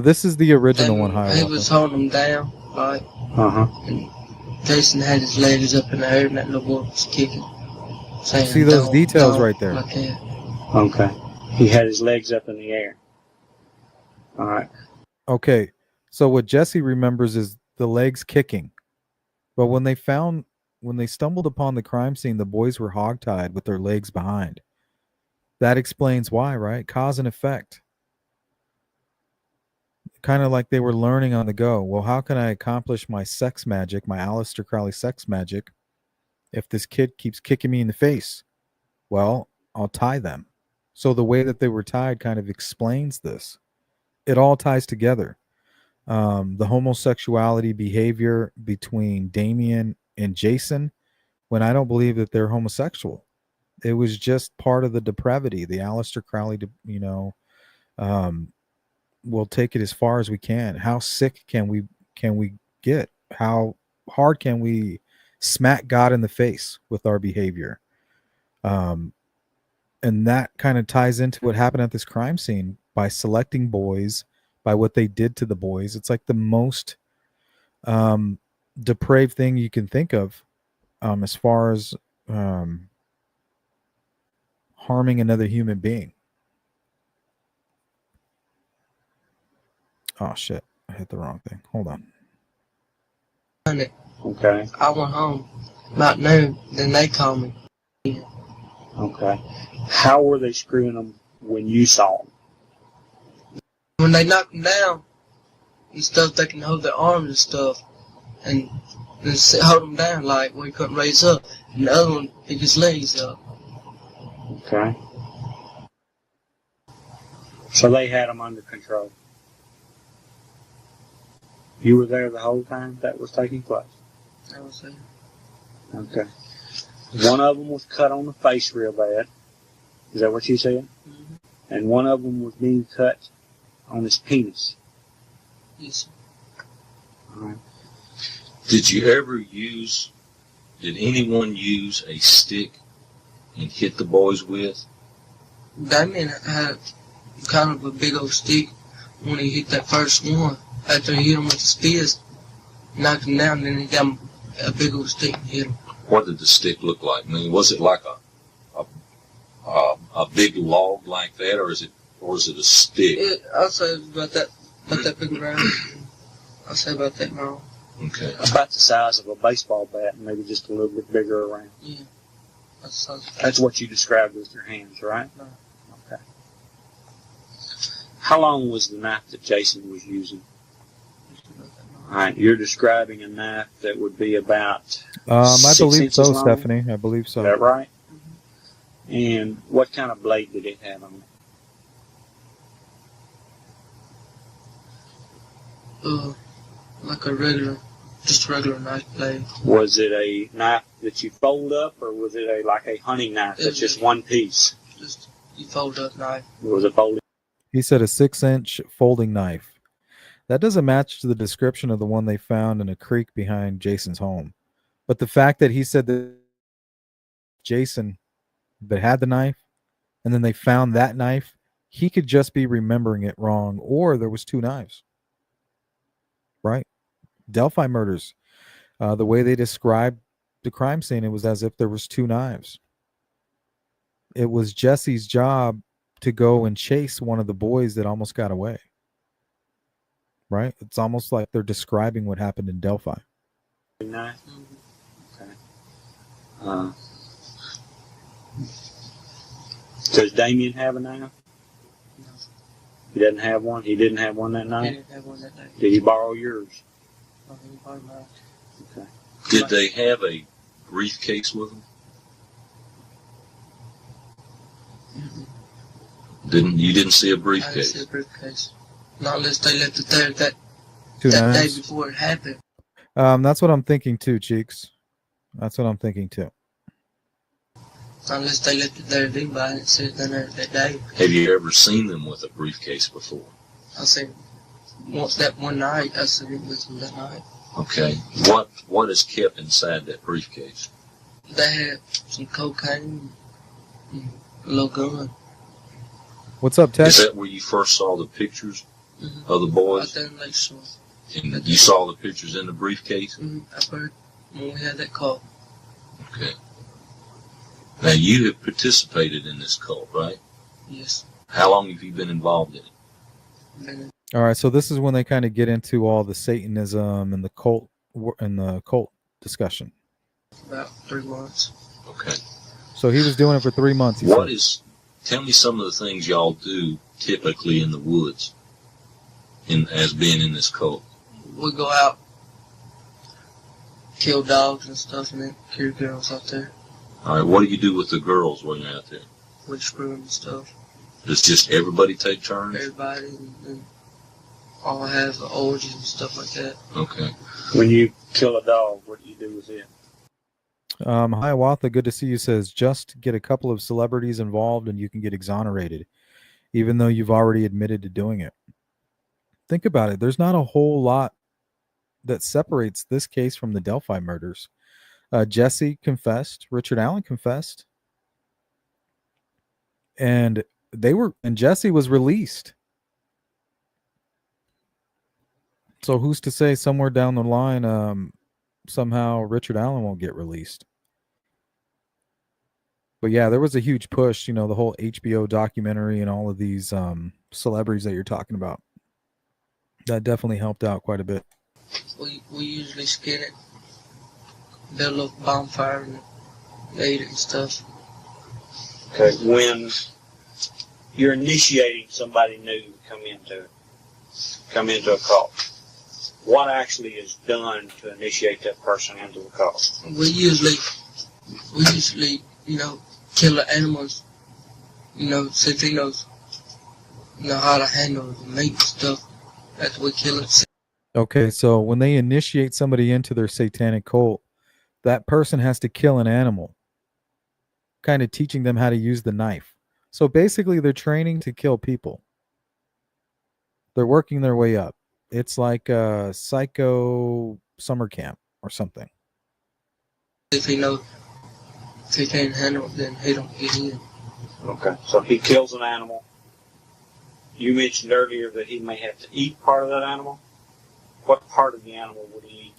Speaker 1: This is the original one,
Speaker 3: He was holding him down, right? And Jason had his legs up in the air and that little boy was kicking. Saying,
Speaker 1: see those details right there.
Speaker 3: Like that.
Speaker 2: Okay. He had his legs up in the air. All right.
Speaker 1: Okay. So what Jessie remembers is the legs kicking. But when they stumbled upon the crime scene, the boys were hogtied with their legs behind. That explains why, right? Cause and effect. Kind of like they were learning on the go. Well, how can I accomplish my sex magic, my Aleister Crowley sex magic, if this kid keeps kicking me in the face? Well, I'll tie them. So the way that they were tied kind of explains this. It all ties together. The homosexuality behavior between Damien and Jason, when I don't believe that they're homosexual. It was just part of the depravity. The Aleister Crowley, we'll take it as far as we can. How sick can we get? How hard can we smack God in the face with our behavior? And that kind of ties into what happened at this crime scene by selecting boys, by what they did to the boys. It's like the most depraved thing you can think of, as far as harming another human being. Oh shit, I hit the wrong thing. Hold on.
Speaker 2: Okay.
Speaker 3: I went home about noon, then they called me.
Speaker 2: Okay. How were they screwing them when you saw them?
Speaker 3: When they knocked them down and stuff, they can hold their arms and stuff and hold them down like where he couldn't raise up. And the other one pick his legs up.
Speaker 2: Okay. So they had them under control. You were there the whole time that was taking place?
Speaker 3: I was there.
Speaker 2: Okay. One of them was cut on the face real bad. Is that what you said?
Speaker 3: Mm-hmm.
Speaker 2: And one of them was being cut on his penis.
Speaker 3: Yes.
Speaker 2: All right.
Speaker 4: Did anyone use a stick and hit the boys with?
Speaker 3: Damien had kind of a big old stick when he hit that first one. After he hit him with his fist, knocked him down, then he got him a big old stick and hit him.
Speaker 4: What did the stick look like? I mean, was it like a big log like that, or is it a stick?
Speaker 3: I'll say it was about that big around. I'll say about that long.
Speaker 4: Okay.
Speaker 2: About the size of a baseball bat, and maybe just a little bit bigger around.
Speaker 3: Yeah.
Speaker 2: That's what you described with your hands, right?
Speaker 3: No.
Speaker 2: Okay. How long was the knife that Jason was using? All right, you're describing a knife that would be about
Speaker 1: I
Speaker 2: 6
Speaker 1: believe so,
Speaker 2: inches long?
Speaker 1: Stephanie. I believe so.
Speaker 2: Is that right?
Speaker 3: Mm-hmm.
Speaker 2: And what kind of blade did it have on it?
Speaker 3: Like a regular knife blade.
Speaker 2: Was it a knife that you fold up, or was it like a hunting knife that's just one piece?
Speaker 3: Just you fold up knife.
Speaker 2: It was a folding.
Speaker 1: He said a 6-inch folding knife. That doesn't match to the description of the one they found in a creek behind Jason's home. But the fact that he said that Jason that had the knife, and then they found that knife, he could just be remembering it wrong, or there was two knives. Right? Delphi Murders. The way they described the crime scene, it was as if there was two knives. It was Jesse's job to go and chase one of the boys that almost got away. Right? It's almost like they're describing what happened in Delphi.
Speaker 2: Knife? Okay. Does Damien have a knife?
Speaker 3: No.
Speaker 2: He doesn't have one? He didn't have one that
Speaker 3: He
Speaker 2: night?
Speaker 3: didn't have one that night.
Speaker 2: Did he borrow yours?
Speaker 3: No, he borrowed mine.
Speaker 2: Okay.
Speaker 4: Did they have a briefcase with them?
Speaker 3: Mm-hmm.
Speaker 4: You didn't see a
Speaker 3: I didn't
Speaker 4: briefcase?
Speaker 3: see a briefcase. Not unless they left it there that
Speaker 1: 2
Speaker 3: day
Speaker 1: nights.
Speaker 3: before it happened.
Speaker 1: That's what I'm thinking too, Cheeks. That's what I'm thinking too.
Speaker 3: Unless they left it there to but I didn't see it there that day.
Speaker 4: Have you ever seen them with a briefcase before?
Speaker 3: I seen once that one night, I seen it with them that night.
Speaker 4: Okay. What is kept inside that briefcase?
Speaker 3: They had some cocaine and a little gun.
Speaker 1: What's up, Ted?
Speaker 4: Is that where you first saw the pictures
Speaker 3: Mm-hmm.
Speaker 4: of the
Speaker 3: Right
Speaker 4: boys?
Speaker 3: there in Lakeshore.
Speaker 4: And you saw the pictures in the briefcase?
Speaker 3: Mm-hmm. I heard when we had that call.
Speaker 4: Okay. Now, you have participated in this cult, right?
Speaker 3: Yes.
Speaker 4: How long have you been involved in it?
Speaker 3: And
Speaker 1: All right, so this is when they kind of get into all the Satanism and the cult discussion.
Speaker 3: about 3 months.
Speaker 4: Okay.
Speaker 1: So he was doing it for 3 months. he
Speaker 4: What
Speaker 1: said.
Speaker 4: is, tell me some of the things y'all do typically in the woods as being in this cult.
Speaker 3: We go out, kill dogs and stuff, and then kill girls out there.
Speaker 4: All right, what do you do with the girls when you're out there?
Speaker 3: We screw them and stuff.
Speaker 4: Does just everybody take turns?
Speaker 3: Everybody, and all have orgies and stuff like that.
Speaker 4: Okay.
Speaker 2: When you kill a dog, what do you do with it?
Speaker 1: Hiawatha, good to see you, says just get a couple of celebrities involved and you can get exonerated, even though you've already admitted to doing it. Think about it. There's not a whole lot that separates this case from the Delphi murders. Jessie confessed. Richard Allen confessed. And Jessie was released. So who's to say somewhere down the line, somehow Richard Allen won't get released? But yeah, there was a huge push, the whole HBO documentary and all of these celebrities that you're talking about. That definitely helped out quite a bit.
Speaker 3: We usually skin it, build a little bonfire, and eat it and stuff.
Speaker 2: Okay. When you're initiating somebody new to come into a cult, what actually is done to initiate that person into the cult?
Speaker 3: We usually, kill the animals, see if he knows, how to handle the meat and stuff after we kill it.
Speaker 1: Okay, so when they initiate somebody into their satanic cult, that person has to kill an animal, kind of teaching them how to use the knife. So basically, they're training to kill people. They're working their way up. It's like a psycho summer camp or something.
Speaker 3: If he can't handle it, then he don't get in.
Speaker 2: Okay. So he kills an animal. You mentioned earlier that he may have to eat part of that animal. What part of the animal would he eat?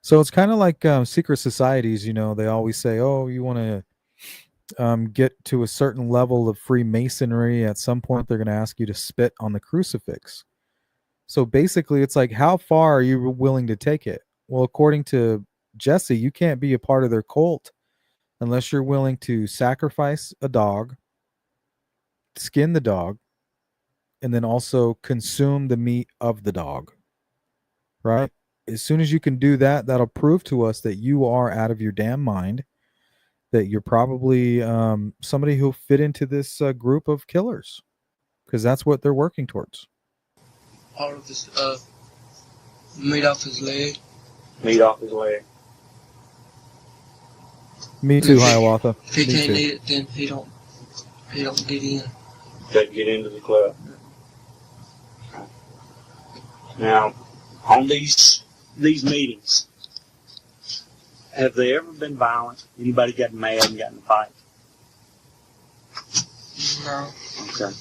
Speaker 1: So it's kind of like secret societies, they always say, oh, you want to get to a certain level of Freemasonry. At some point, they're going to ask you to spit on the crucifix. So basically, it's like, how far are you willing to take it? Well, according to Jessie, you can't be a part of their cult unless you're willing to sacrifice a dog, skin the dog, and then also consume the meat of the dog. Right? As soon as you can do that, that'll prove to us that you are out of your damn mind, that you're probably somebody who'll fit into this group of killers, because that's what they're working towards.
Speaker 3: Part of his meat off his leg.
Speaker 2: Meat off his leg.
Speaker 1: Me too, Hiawatha.
Speaker 3: If he
Speaker 1: Me
Speaker 3: can't
Speaker 1: too.
Speaker 3: eat it, then he don't get in.
Speaker 2: Doesn't get into the club. Now, on these meetings, have they ever been violent? Anybody got mad and got in a fight?
Speaker 3: No.
Speaker 2: Okay.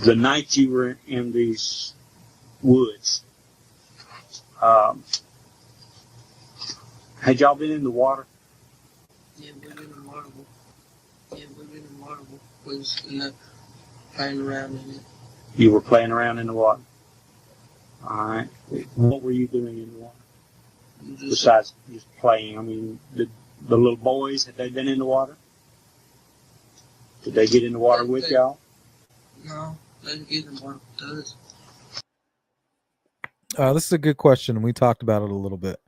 Speaker 2: The night you were in these woods, had y'all been in the water?
Speaker 3: Yeah, we've been in water. We was playing around in it.
Speaker 2: You were playing around in the water. All right. What were you doing in the water besides just playing? I mean, the little boys, had they been in the water? Did they get in the water with y'all?
Speaker 3: No, they didn't get in the water with us.
Speaker 1: This is a good question. We talked about it a little bit.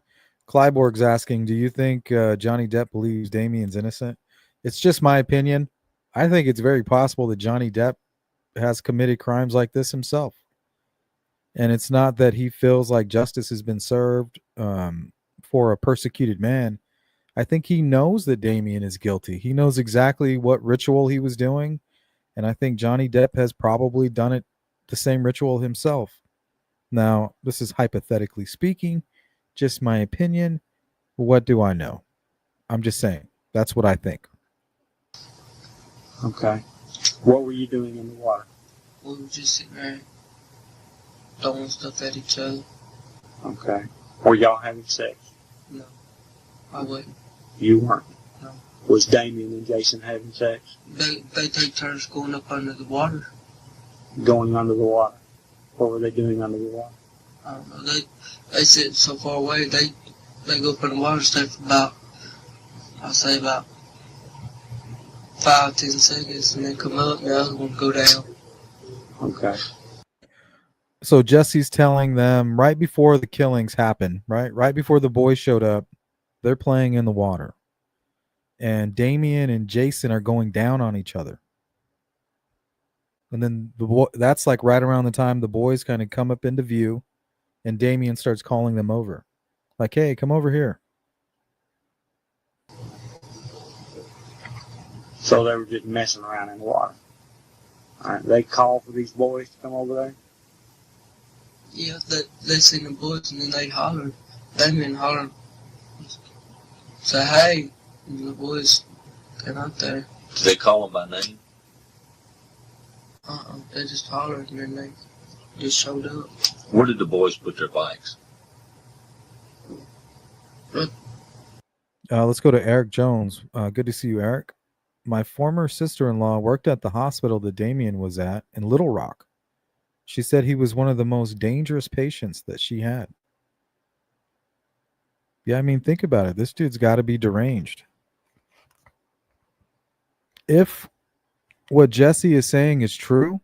Speaker 1: Clyborg's asking, do you think Johnny Depp believes Damien's innocent? It's just my opinion. I think it's very possible that Johnny Depp has committed crimes like this himself. And it's not that he feels like justice has been served for a persecuted man. I think he knows that Damien is guilty. He knows exactly what ritual he was doing. And I think Johnny Depp has probably done it, the same ritual himself. Now, this is hypothetically speaking, just my opinion. What do I know? I'm just saying. That's what I think.
Speaker 2: Okay. What were you doing in the water?
Speaker 3: We were just sitting there throwing stuff at each other.
Speaker 2: Okay. Were y'all having sex?
Speaker 3: No, I wasn't.
Speaker 2: You weren't?
Speaker 3: No.
Speaker 2: Was Damien and Jason having sex?
Speaker 3: They take turns going up under the water.
Speaker 2: Going under the water? What were they doing under the water?
Speaker 3: I don't know. They sit so far away. They go up in the water, stay for about, I'll say about 5-10 seconds, and then come up, and the other one go down.
Speaker 2: Okay.
Speaker 1: So Jesse's telling them right before the killings happened, right before the boys showed up, they're playing in the water. And Damien and Jason are going down on each other. And then that's like right around the time the boys kind of come up into view, and Damien starts calling them over. Like, hey, come over here.
Speaker 2: So they were just messing around in the water. All right. They called for these boys to come over there?
Speaker 3: Yeah, they seen the boys, and then they hollered. Damien hollered, say, hey, and the boys came out there.
Speaker 4: Did they call them by name?
Speaker 3: They just hollered, and then they just showed up.
Speaker 4: Where did the boys put their bikes?
Speaker 1: Let's go to Eric Jones. Good to see you, Eric. My former sister-in-law worked at the hospital that Damien was at in Little Rock. She said he was one of the most dangerous patients that she had. Yeah, I mean, think about it. This dude's got to be deranged. If what Jessie is saying is true,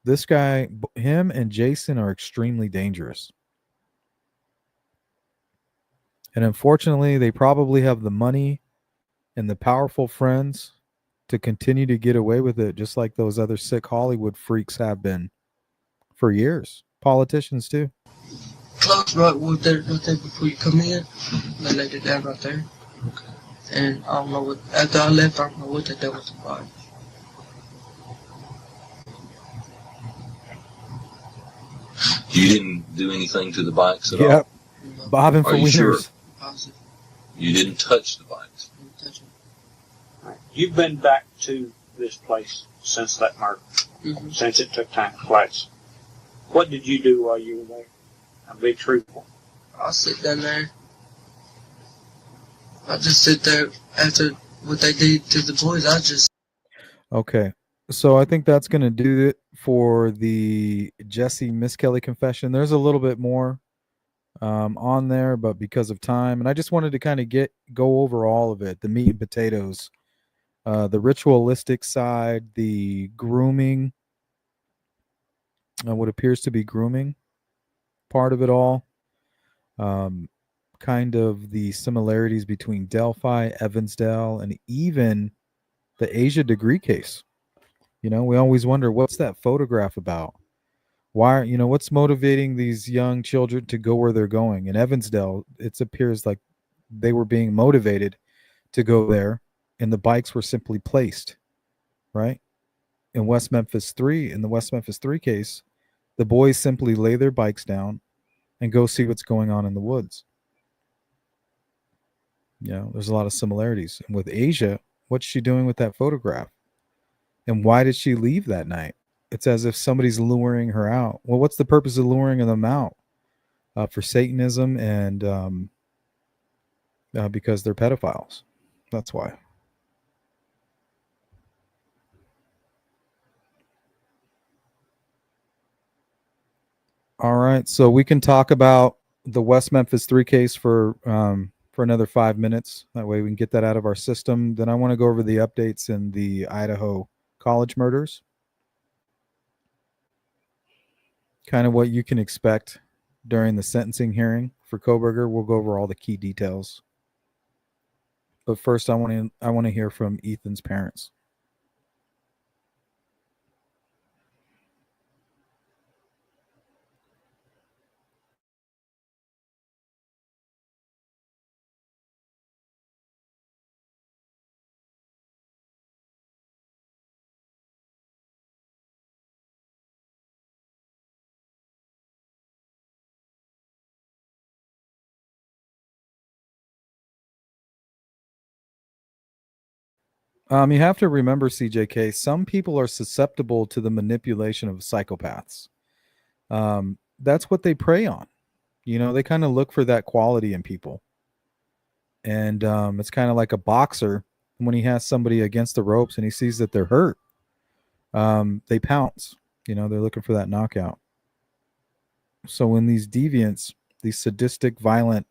Speaker 1: this guy, him and Jason are extremely dangerous. And unfortunately, they probably have the money and the powerful friends to continue to get away with it, just like those other sick Hollywood freaks have been for years. Politicians, too.
Speaker 3: Close right there before you come in. They laid it down right there.
Speaker 4: Okay.
Speaker 3: And I don't know what, after I left, I don't know what they did with the body.
Speaker 4: You didn't do anything to the bikes at all?
Speaker 1: Yep. Bobbing for
Speaker 4: Are you
Speaker 1: wieners.
Speaker 4: sure?
Speaker 3: Positive.
Speaker 4: You didn't touch the bikes?
Speaker 3: Didn't touch them.
Speaker 2: All right. You've been back to this place since that murder, since it took time to place. What did you do while you were there? Now, be truthful.
Speaker 3: I sit down there. I just sit there after what they did to the boys. I just...
Speaker 1: Okay. So I think that's going to do it for the Jessie Misskelley confession. There's a little bit more on there, but because of time, and I just wanted to kind of go over all of it, the meat and potatoes, the ritualistic side, the grooming, what appears to be grooming part of it all, kind of the similarities between Delphi, Evansdale, and even the Asia degree case. You know, we always wonder, what's that photograph about? Why, what's motivating these young children to go where they're going? In Evansdale, it appears like they were being motivated to go there, and the bikes were simply placed, right? In the West Memphis 3 case, the boys simply lay their bikes down and go see what's going on in the woods. There's a lot of similarities. And with Asia, what's she doing with that photograph? And why did she leave that night? It's as if somebody's luring her out. Well, what's the purpose of luring them out? For Satanism and because they're pedophiles. That's why. All right, so we can talk about the West Memphis 3 case for another 5 minutes. That way we can get that out of our system. Then I want to go over the updates in the Idaho college murders. Kind of what you can expect during the sentencing hearing for Kohberger. We'll go over all the key details. But first, I want to hear from Ethan's parents. You have to remember, CJK, some people are susceptible to the manipulation of psychopaths. That's what they prey on. They kind of look for that quality in people. And it's kind of like a boxer when he has somebody against the ropes and he sees that they're hurt. They pounce. They're looking for that knockout. So when these deviants, these sadistic, violent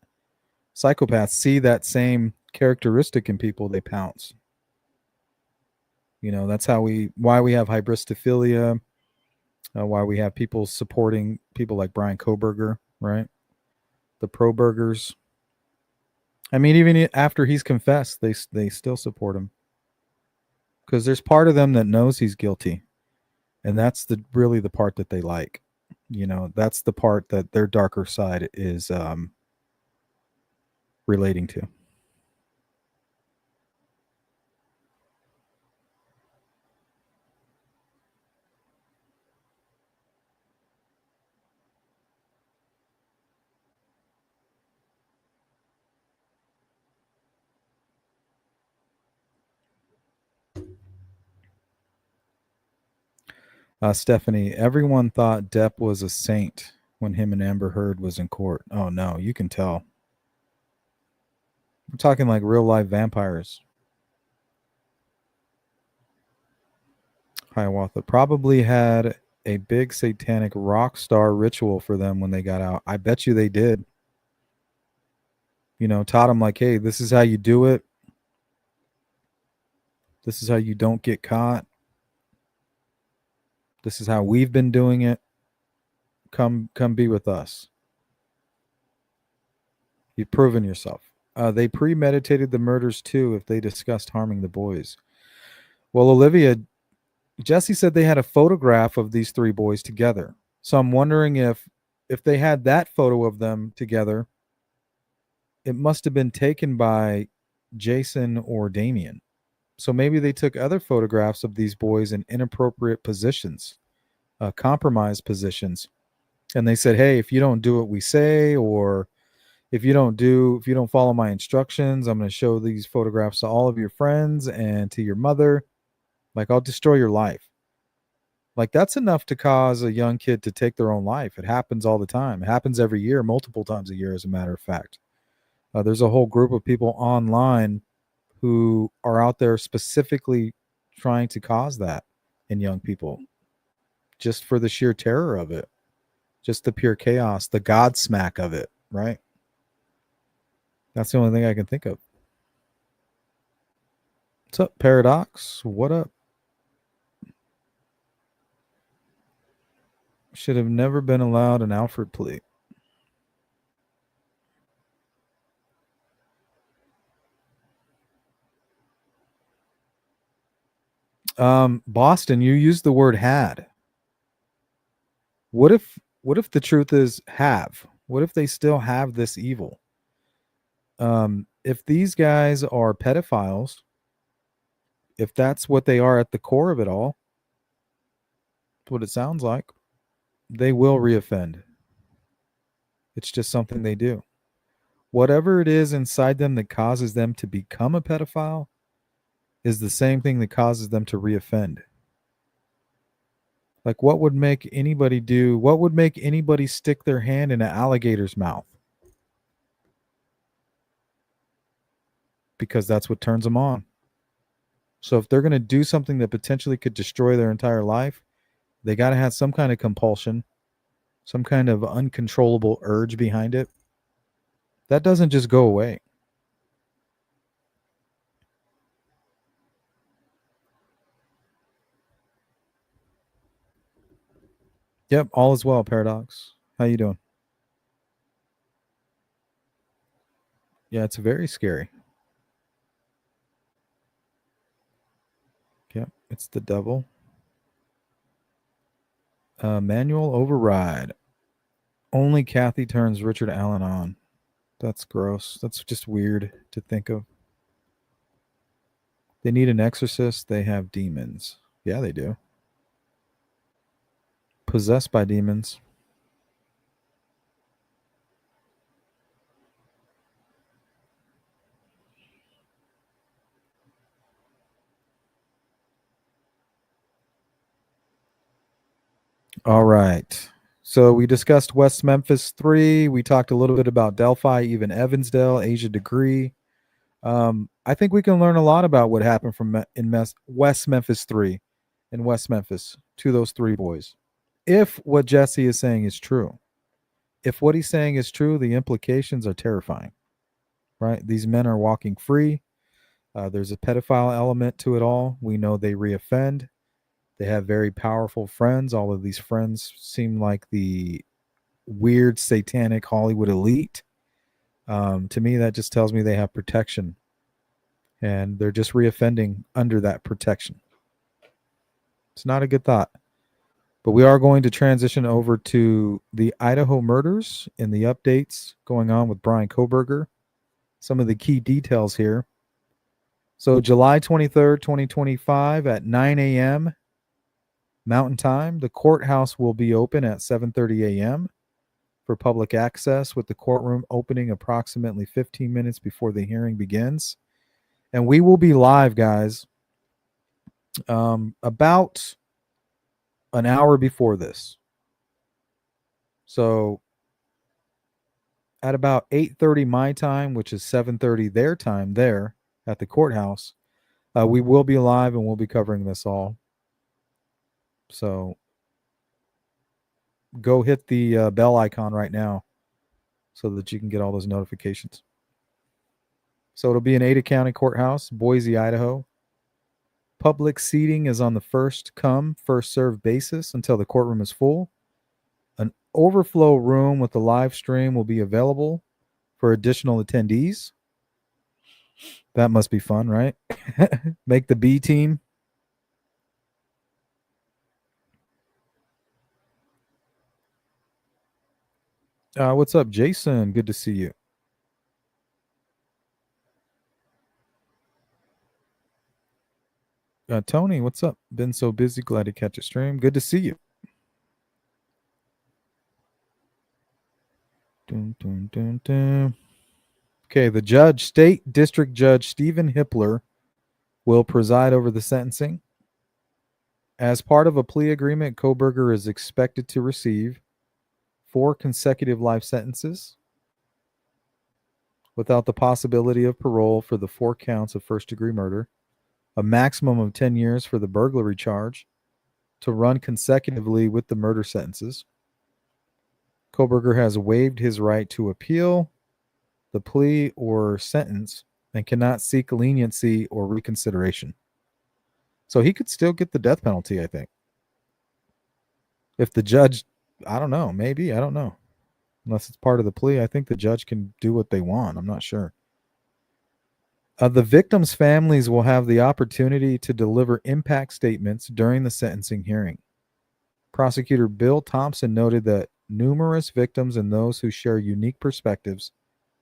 Speaker 1: psychopaths see that same characteristic in people, they pounce. That's why we have hybristophilia, why we have people supporting people like Bryan Kohberger, right? The pro burgers. I mean, even after he's confessed, they still support him because there's part of them that knows he's guilty, and that's really the part that they like. That's the part that their darker side is relating to. Stephanie, everyone thought Depp was a saint when him and Amber Heard was in court. Oh no, you can tell. We're talking like real life vampires. Hiawatha probably had a big satanic rock star ritual for them when they got out. I bet you they did. Taught them like, hey, this is how you do it. This is how you don't get caught. This is how we've been doing it. Come be with us. You've proven yourself. They premeditated the murders too if they discussed harming the boys. Well, Olivia, Jessie said they had a photograph of these three boys together. So I'm wondering if they had that photo of them together, it must have been taken by Jason or Damien. So maybe they took other photographs of these boys in inappropriate positions, compromised positions. And they said, hey, if you don't do what we say, or if you don't follow my instructions, I'm going to show these photographs to all of your friends and to your mother. Like, I'll destroy your life. Like, that's enough to cause a young kid to take their own life. It happens all the time. It happens every year, multiple times a year, as a matter of fact. There's a whole group of people online who are out there specifically trying to cause that in young people, just for the sheer terror of it, just the pure chaos, the godsmack of it, right? That's the only thing I can think of. What's up, Paradox? What up? Should have never been allowed an Alfred plea. Boston, you used the word had. What if the truth is have? What if they still have this evil? If these guys are pedophiles, if that's what they are at the core of it all, that's what it sounds like, they will reoffend. It's just something they do. Whatever it is inside them that causes them to become a pedophile is the same thing that causes them to reoffend. Like, what would make anybody stick their hand in an alligator's mouth? Because that's what turns them on. So if they're going to do something that potentially could destroy their entire life, they got to have some kind of compulsion, some kind of uncontrollable urge behind it. That doesn't just go away. Yep, all is well, Paradox. How you doing? Yeah, it's very scary. Yep, it's the devil. Manual override. Only Kathy turns Richard Allen on. That's gross. That's just weird to think of. They need an exorcist. They have demons. Yeah, they do. Possessed by demons. All right. So we discussed West Memphis 3. We talked a little bit about Delphi, even Evansdale, Asia Degree. I think we can learn a lot about what happened West Memphis 3 in West Memphis to those three boys. If what Jessie is saying is true, if what he's saying is true, the implications are terrifying, right? These men are walking free. There's a pedophile element to it all. We know they reoffend. They have very powerful friends. All of these friends seem like the weird satanic Hollywood elite. To me, that just tells me they have protection, and they're just reoffending under that protection. It's not a good thought. But we are going to transition over to the Idaho murders and the updates going on with Bryan Kohberger. Some of the key details here. So July 23rd, 2025 at 9 a.m. Mountain Time, the courthouse will be open at 7:30 a.m. for public access, with the courtroom opening approximately 15 minutes before the hearing begins. And we will be live, guys, about an hour before this. So at about 8:30 my time, which is 7:30 their time there at the courthouse, we will be live and we'll be covering this all. So go hit the bell icon right now so that you can get all those notifications. So it'll be in Ada County Courthouse, Boise, Idaho. Public seating is on the first come, first served basis until the courtroom is full. An overflow room with a live stream will be available for additional attendees. That must be fun, right? Make the B team. What's up, Jason? Good to see you. Tony, what's up? Been so busy. Glad to catch a stream. Good to see you. Dun, dun, dun, dun. Okay, the State District Judge Stephen Hippler will preside over the sentencing. As part of a plea agreement, Kohberger is expected to receive 4 consecutive life sentences without the possibility of parole for the 4 counts of first-degree murder, a maximum of 10 years for the burglary charge, to run consecutively with the murder sentences. Kohberger has waived his right to appeal the plea or sentence and cannot seek leniency or reconsideration. So he could still get the death penalty, I think. If the judge, I don't know, maybe, I don't know. Unless it's part of the plea, I think the judge can do what they want. I'm not sure. The victims' families will have the opportunity to deliver impact statements during the sentencing hearing. Prosecutor Bill Thompson noted that numerous victims and those who share unique perspectives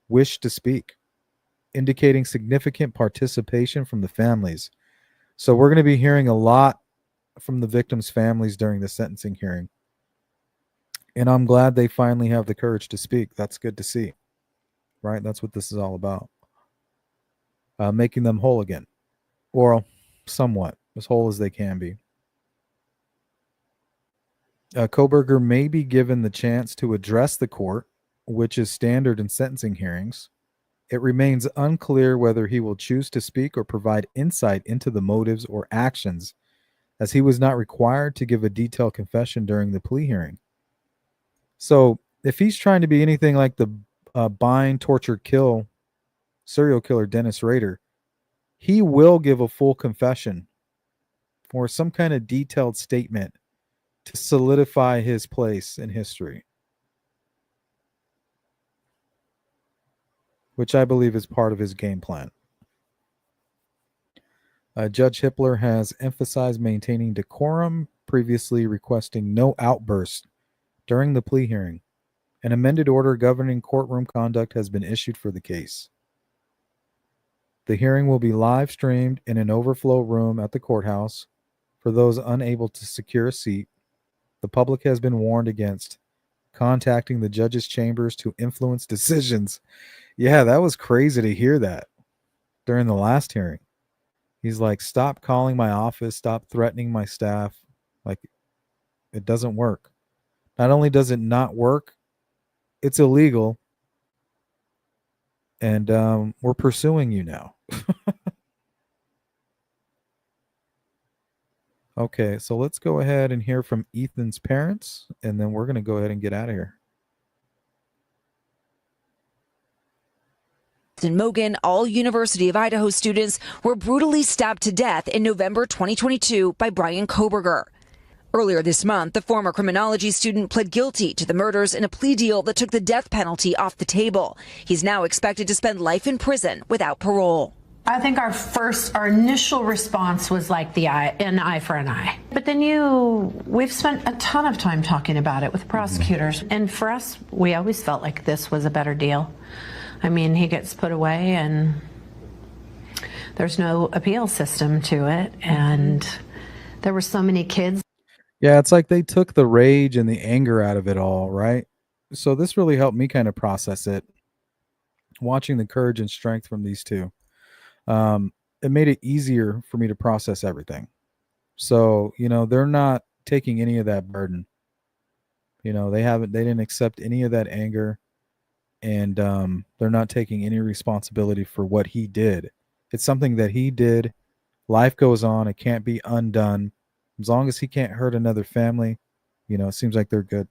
Speaker 1: wish to speak, indicating significant participation from the families. So we're going to be hearing a lot from the victims' families during the sentencing hearing. And I'm glad they finally have the courage to speak. That's good to see, right? That's what this is all about. Making them whole again, or somewhat as whole as they can be. Kohberger may be given the chance to address the court, which is standard in sentencing hearings. It remains unclear whether he will choose to speak or provide insight into the motives or actions, as he was not required to give a detailed confession during the plea hearing. So if he's trying to be anything like the bind, torture, kill serial killer Dennis Rader, he will give a full confession or some kind of detailed statement to solidify his place in history, which I believe is part of his game plan. Judge Hippler has emphasized maintaining decorum, previously requesting no outbursts during the plea hearing. An amended order governing courtroom conduct has been issued for the case. The hearing will be live streamed in an overflow room at the courthouse for those unable to secure a seat. The public has been warned against contacting the judge's chambers to influence decisions. Yeah, that was crazy to hear that during the last hearing. He's like, stop calling my office, stop threatening my staff. Like, It doesn't work. Not only does it not work, it's illegal, and we're pursuing you now. Okay, so let's go ahead and hear from Ethan's parents, and then we're going to go ahead and get out of here.
Speaker 5: In Mogan, all University of Idaho students were brutally stabbed to death in November 2022 by Bryan Kohberger. Earlier this month, the former criminology student pled guilty to the murders in a plea deal that took the death penalty off the table. He's now expected to spend life in prison without parole.
Speaker 6: I think our initial response was like an eye for an eye. But then we've spent a ton of time talking about it with prosecutors. And for us, we always felt like this was a better deal. I mean, he gets put away and there's no appeal system to it. And there were so many kids.
Speaker 1: Yeah, it's like they took the rage and the anger out of it all, right? So this really helped me kind of process it, watching the courage and strength from these two. It made it easier for me to process everything. So, they're not taking any of that burden. They didn't accept any of that anger, and they're not taking any responsibility for what he did. It's something that he did. Life goes on. It can't be undone. As long as he can't hurt another family, it seems like they're good.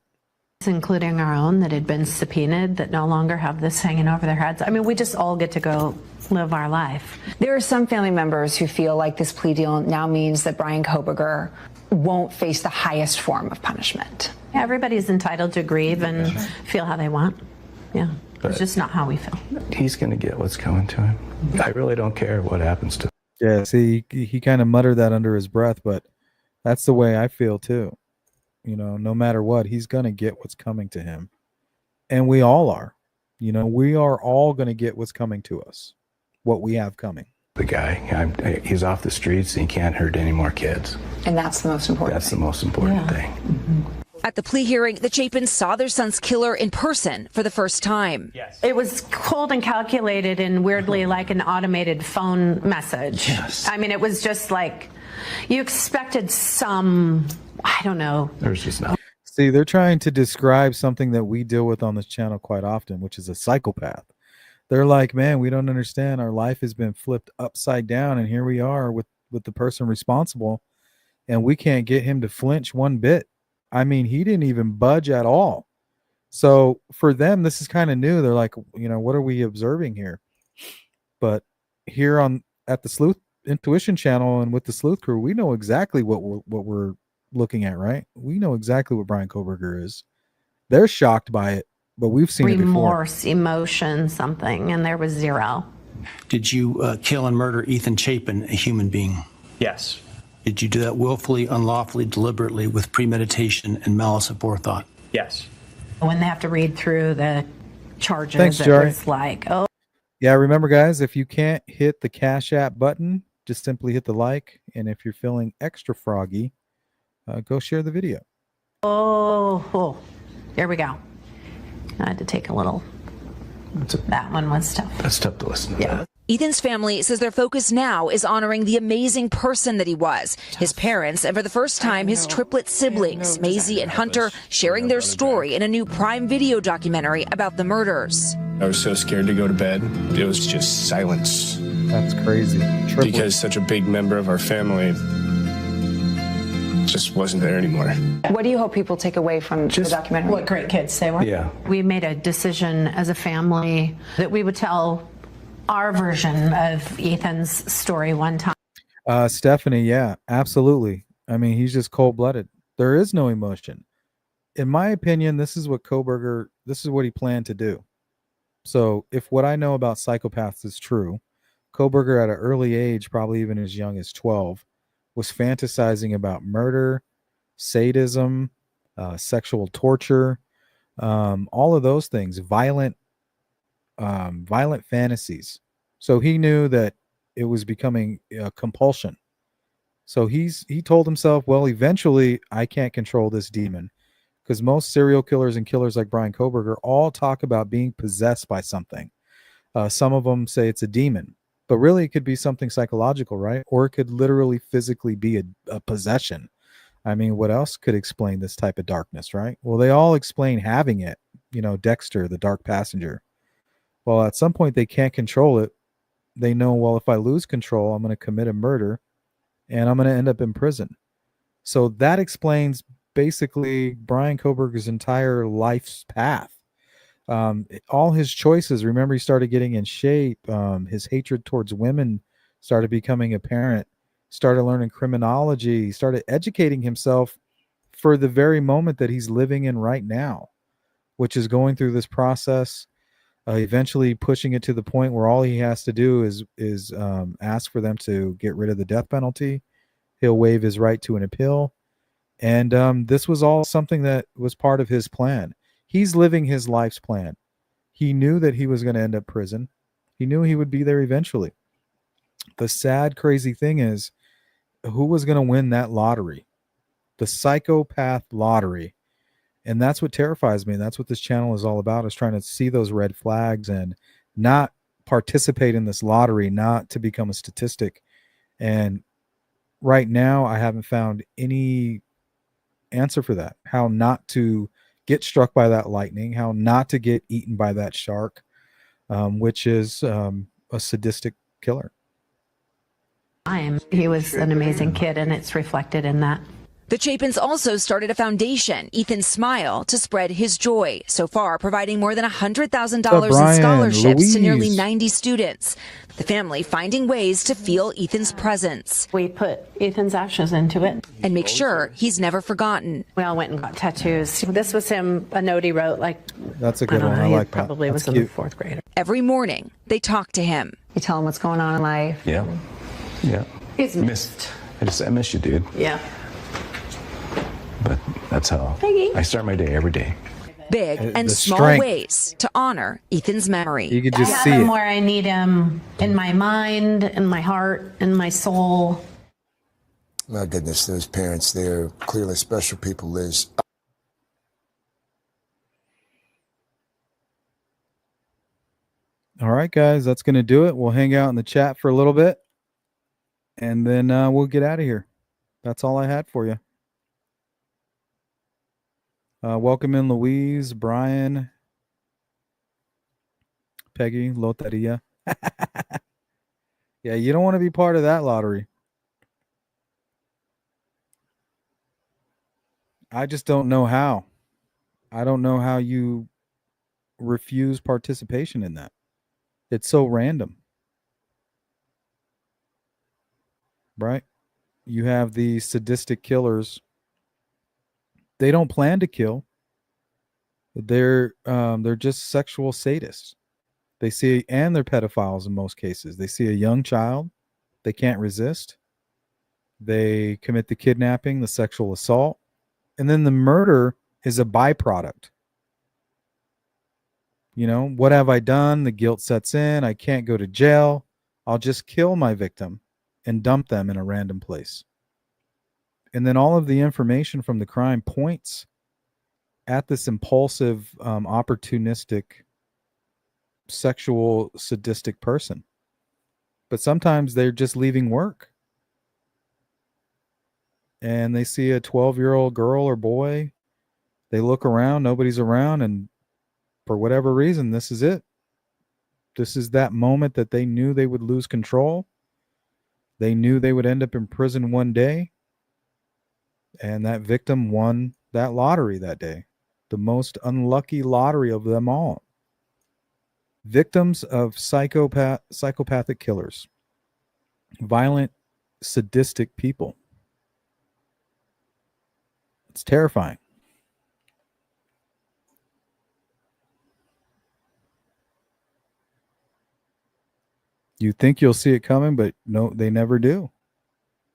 Speaker 6: Including our own that had been subpoenaed, that no longer have this hanging over their heads. I mean, we just all get to go live our life.
Speaker 7: There are some family members who feel like this plea deal now means that Bryan Kohberger won't face the highest form of punishment.
Speaker 6: Everybody's entitled to grieve and feel how they want. Yeah, it's just not how we feel.
Speaker 8: He's going to get what's coming to him. I really don't care what happens to him.
Speaker 1: Yeah, see, he kind of muttered that under his breath, but that's the way I feel too. No matter what, he's going to get what's coming to him. And we all are. We are all going to get what's coming to us, what we have coming.
Speaker 8: The guy, he's off the streets and he can't hurt any more kids.
Speaker 7: And that's the most important
Speaker 8: That's the most important thing.
Speaker 6: Mm-hmm.
Speaker 5: At the plea hearing, the Chapins saw their son's killer in person for the first time.
Speaker 6: Yes. It was cold and calculated and weirdly like an automated phone message.
Speaker 8: Yes.
Speaker 6: I mean, it was just like you expected some, I don't know.
Speaker 8: There's just no.
Speaker 1: See, they're trying to describe something that we deal with on this channel quite often, which is a psychopath. They're like, man, we don't understand. Our life has been flipped upside down, and here we are with the person responsible, and we can't get him to flinch one bit. I mean, he didn't even budge at all. So for them, this is kind of new. They're like, what are we observing here? But here at the Sleuth Intuition channel and with the Sleuth crew, we know exactly what we're looking at, right? We know exactly what Bryan Kohberger is. They're shocked by it, but we've seen
Speaker 6: remorse,
Speaker 1: it before.
Speaker 6: Emotion, something, and there was zero.
Speaker 9: Did you kill and murder Ethan Chapin, a human being?
Speaker 10: Yes.
Speaker 9: Did you do that willfully, unlawfully, deliberately, with premeditation and malice aforethought?
Speaker 10: Yes.
Speaker 6: When they have to read through the charges,
Speaker 1: Thanks, Jerry.
Speaker 6: It's like, oh.
Speaker 1: Yeah, remember, guys, if you can't hit the Cash App button, just simply hit the like. And if you're feeling extra froggy, go share the video.
Speaker 6: Oh, here we go. I had to take a little. That one was tough.
Speaker 8: That's tough to listen to.
Speaker 6: Yeah.
Speaker 5: Ethan's family says their focus now is honoring the amazing person that he was. His parents, and for the first time, his triplet siblings, Maisie and Hunter, sharing their story in a new Prime Video documentary about the murders.
Speaker 10: I was so scared to go to bed. It was just silence.
Speaker 1: That's crazy.
Speaker 10: Because such a big member of our family just wasn't there anymore.
Speaker 7: What do you hope people take away from the documentary?
Speaker 6: What great kids they were.
Speaker 8: Yeah.
Speaker 6: We made a decision as a family that we would tell our version of Ethan's story one time.
Speaker 1: Stephanie, yeah, absolutely. I mean, he's just cold-blooded. There is no emotion. In my opinion, this is what he planned to do. So if what I know about psychopaths is true, Kohberger at an early age, probably even as young as 12, was fantasizing about murder, sadism, sexual torture, all of those things, violent fantasies. So he knew that it was becoming a compulsion. So he told himself, well, eventually I can't control this demon, because most serial killers and killers like Bryan Kohberger all talk about being possessed by something. Some of them say it's a demon, but really it could be something psychological, right? Or it could literally physically be a possession. I mean, what else could explain this type of darkness, right? Well, they all explain having it. Dexter, the dark passenger. Well, at some point they can't control it. They know, well, if I lose control, I'm going to commit a murder and I'm going to end up in prison. So that explains basically Bryan Kohberger's entire life's path. All his choices, remember, he started getting in shape. His hatred towards women started becoming apparent. Started learning criminology, started educating himself for the very moment that he's living in right now, which is going through this process, eventually pushing it to the point where all he has to do is ask for them to get rid of the death penalty. He'll waive his right to an appeal. And this was all something that was part of his plan. He's living his life's plan. He knew that he was going to end up in prison. He knew he would be there eventually. The sad, crazy thing is, who was going to win that lottery? The psychopath lottery. And that's what terrifies me. That's what this channel is all about, is trying to see those red flags and not participate in this lottery, not to become a statistic. And right now, I haven't found any answer for that. How not to get struck by that lightning, how not to get eaten by that shark, which is a sadistic killer.
Speaker 6: He was an amazing kid, and it's reflected in that.
Speaker 5: The Chapins also started a foundation, Ethan's Smile, to spread his joy, so far providing more than $100,000 in scholarships to nearly 90 students. The family finding ways to feel Ethan's presence.
Speaker 6: We put Ethan's ashes into it.
Speaker 5: And make sure he's never forgotten.
Speaker 6: We all went and got tattoos. This was him, a note he wrote, like,
Speaker 1: that's a good one. I like that.
Speaker 6: Probably was in the fourth grade.
Speaker 5: Every morning, they talk to him.
Speaker 7: You tell him what's going on in life.
Speaker 8: Yeah. Yeah.
Speaker 6: He's missed.
Speaker 8: I miss you, dude.
Speaker 6: Yeah.
Speaker 8: But that's how I start my day every day.
Speaker 5: Big and small
Speaker 1: strength.
Speaker 5: Ways to honor Ethan's memory.
Speaker 1: You could just
Speaker 6: I
Speaker 1: see
Speaker 6: have him
Speaker 1: it.
Speaker 6: where I need him, in my mind, in my heart, in my soul.
Speaker 11: My goodness, those parents, they're clearly special people, Liz.
Speaker 1: All right, guys, that's going to do it. We'll hang out in the chat for a little bit, and then we'll get out of here. That's all I had for you. Welcome in Louise, Brian, Peggy, Loteria. Yeah, you don't want to be part of that lottery. I just don't know how. I don't know how you refuse participation in that. It's so random. Right? You have these sadistic killers. They don't plan to kill. They're just sexual sadists. They see, and they're pedophiles in most cases. They see a young child, they can't resist. They commit the kidnapping, the sexual assault, and then the murder is a byproduct. You know, what have I done? The guilt sets in. I can't go to jail. I'll just kill my victim and dump them in a random place. And then all of the information from the crime points at this impulsive, opportunistic, sexual, sadistic person. But sometimes they're just leaving work. And they see a 12-year-old girl or boy. They look around, nobody's around, and for whatever reason, this is it. This is that moment that they knew they would lose control. They knew they would end up in prison one day. And that victim won that lottery that day. The most unlucky lottery of them all. Victims of psychopathic killers. Violent, sadistic people. It's terrifying. You think you'll see it coming, but no, they never do.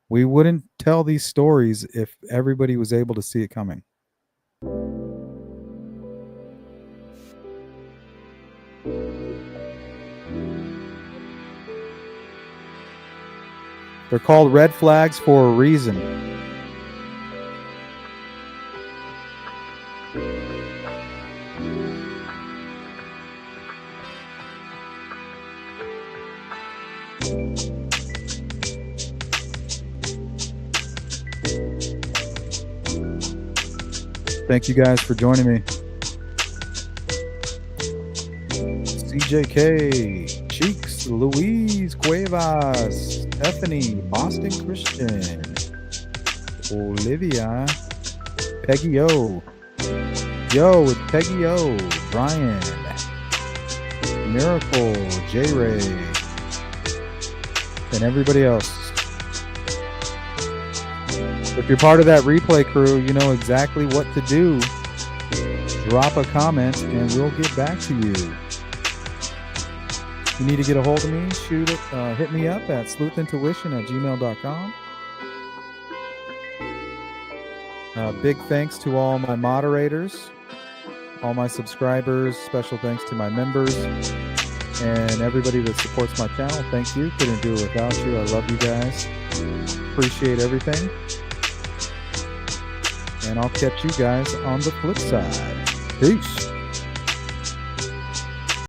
Speaker 1: We wouldn't tell these stories if everybody was able to see it coming. They're called red flags for a reason. Thank you guys for joining me. CJK, Cheeks, Louise Cuevas, Stephanie, Boston Christian, Olivia, Peggy O, Yo with Peggy O, Brian, Miracle, J Ray, and everybody else. If you're part of that replay crew, you know exactly what to do. Drop a comment and we'll get back to you. If you need to get a hold of me, hit me up at sleuthintuition@gmail.com. Big thanks to all my moderators, all my subscribers. Special thanks to my members and everybody that supports my channel. Thank you. Couldn't do it without you. I love you guys. Appreciate everything. And I'll catch you guys on the flip side. Peace.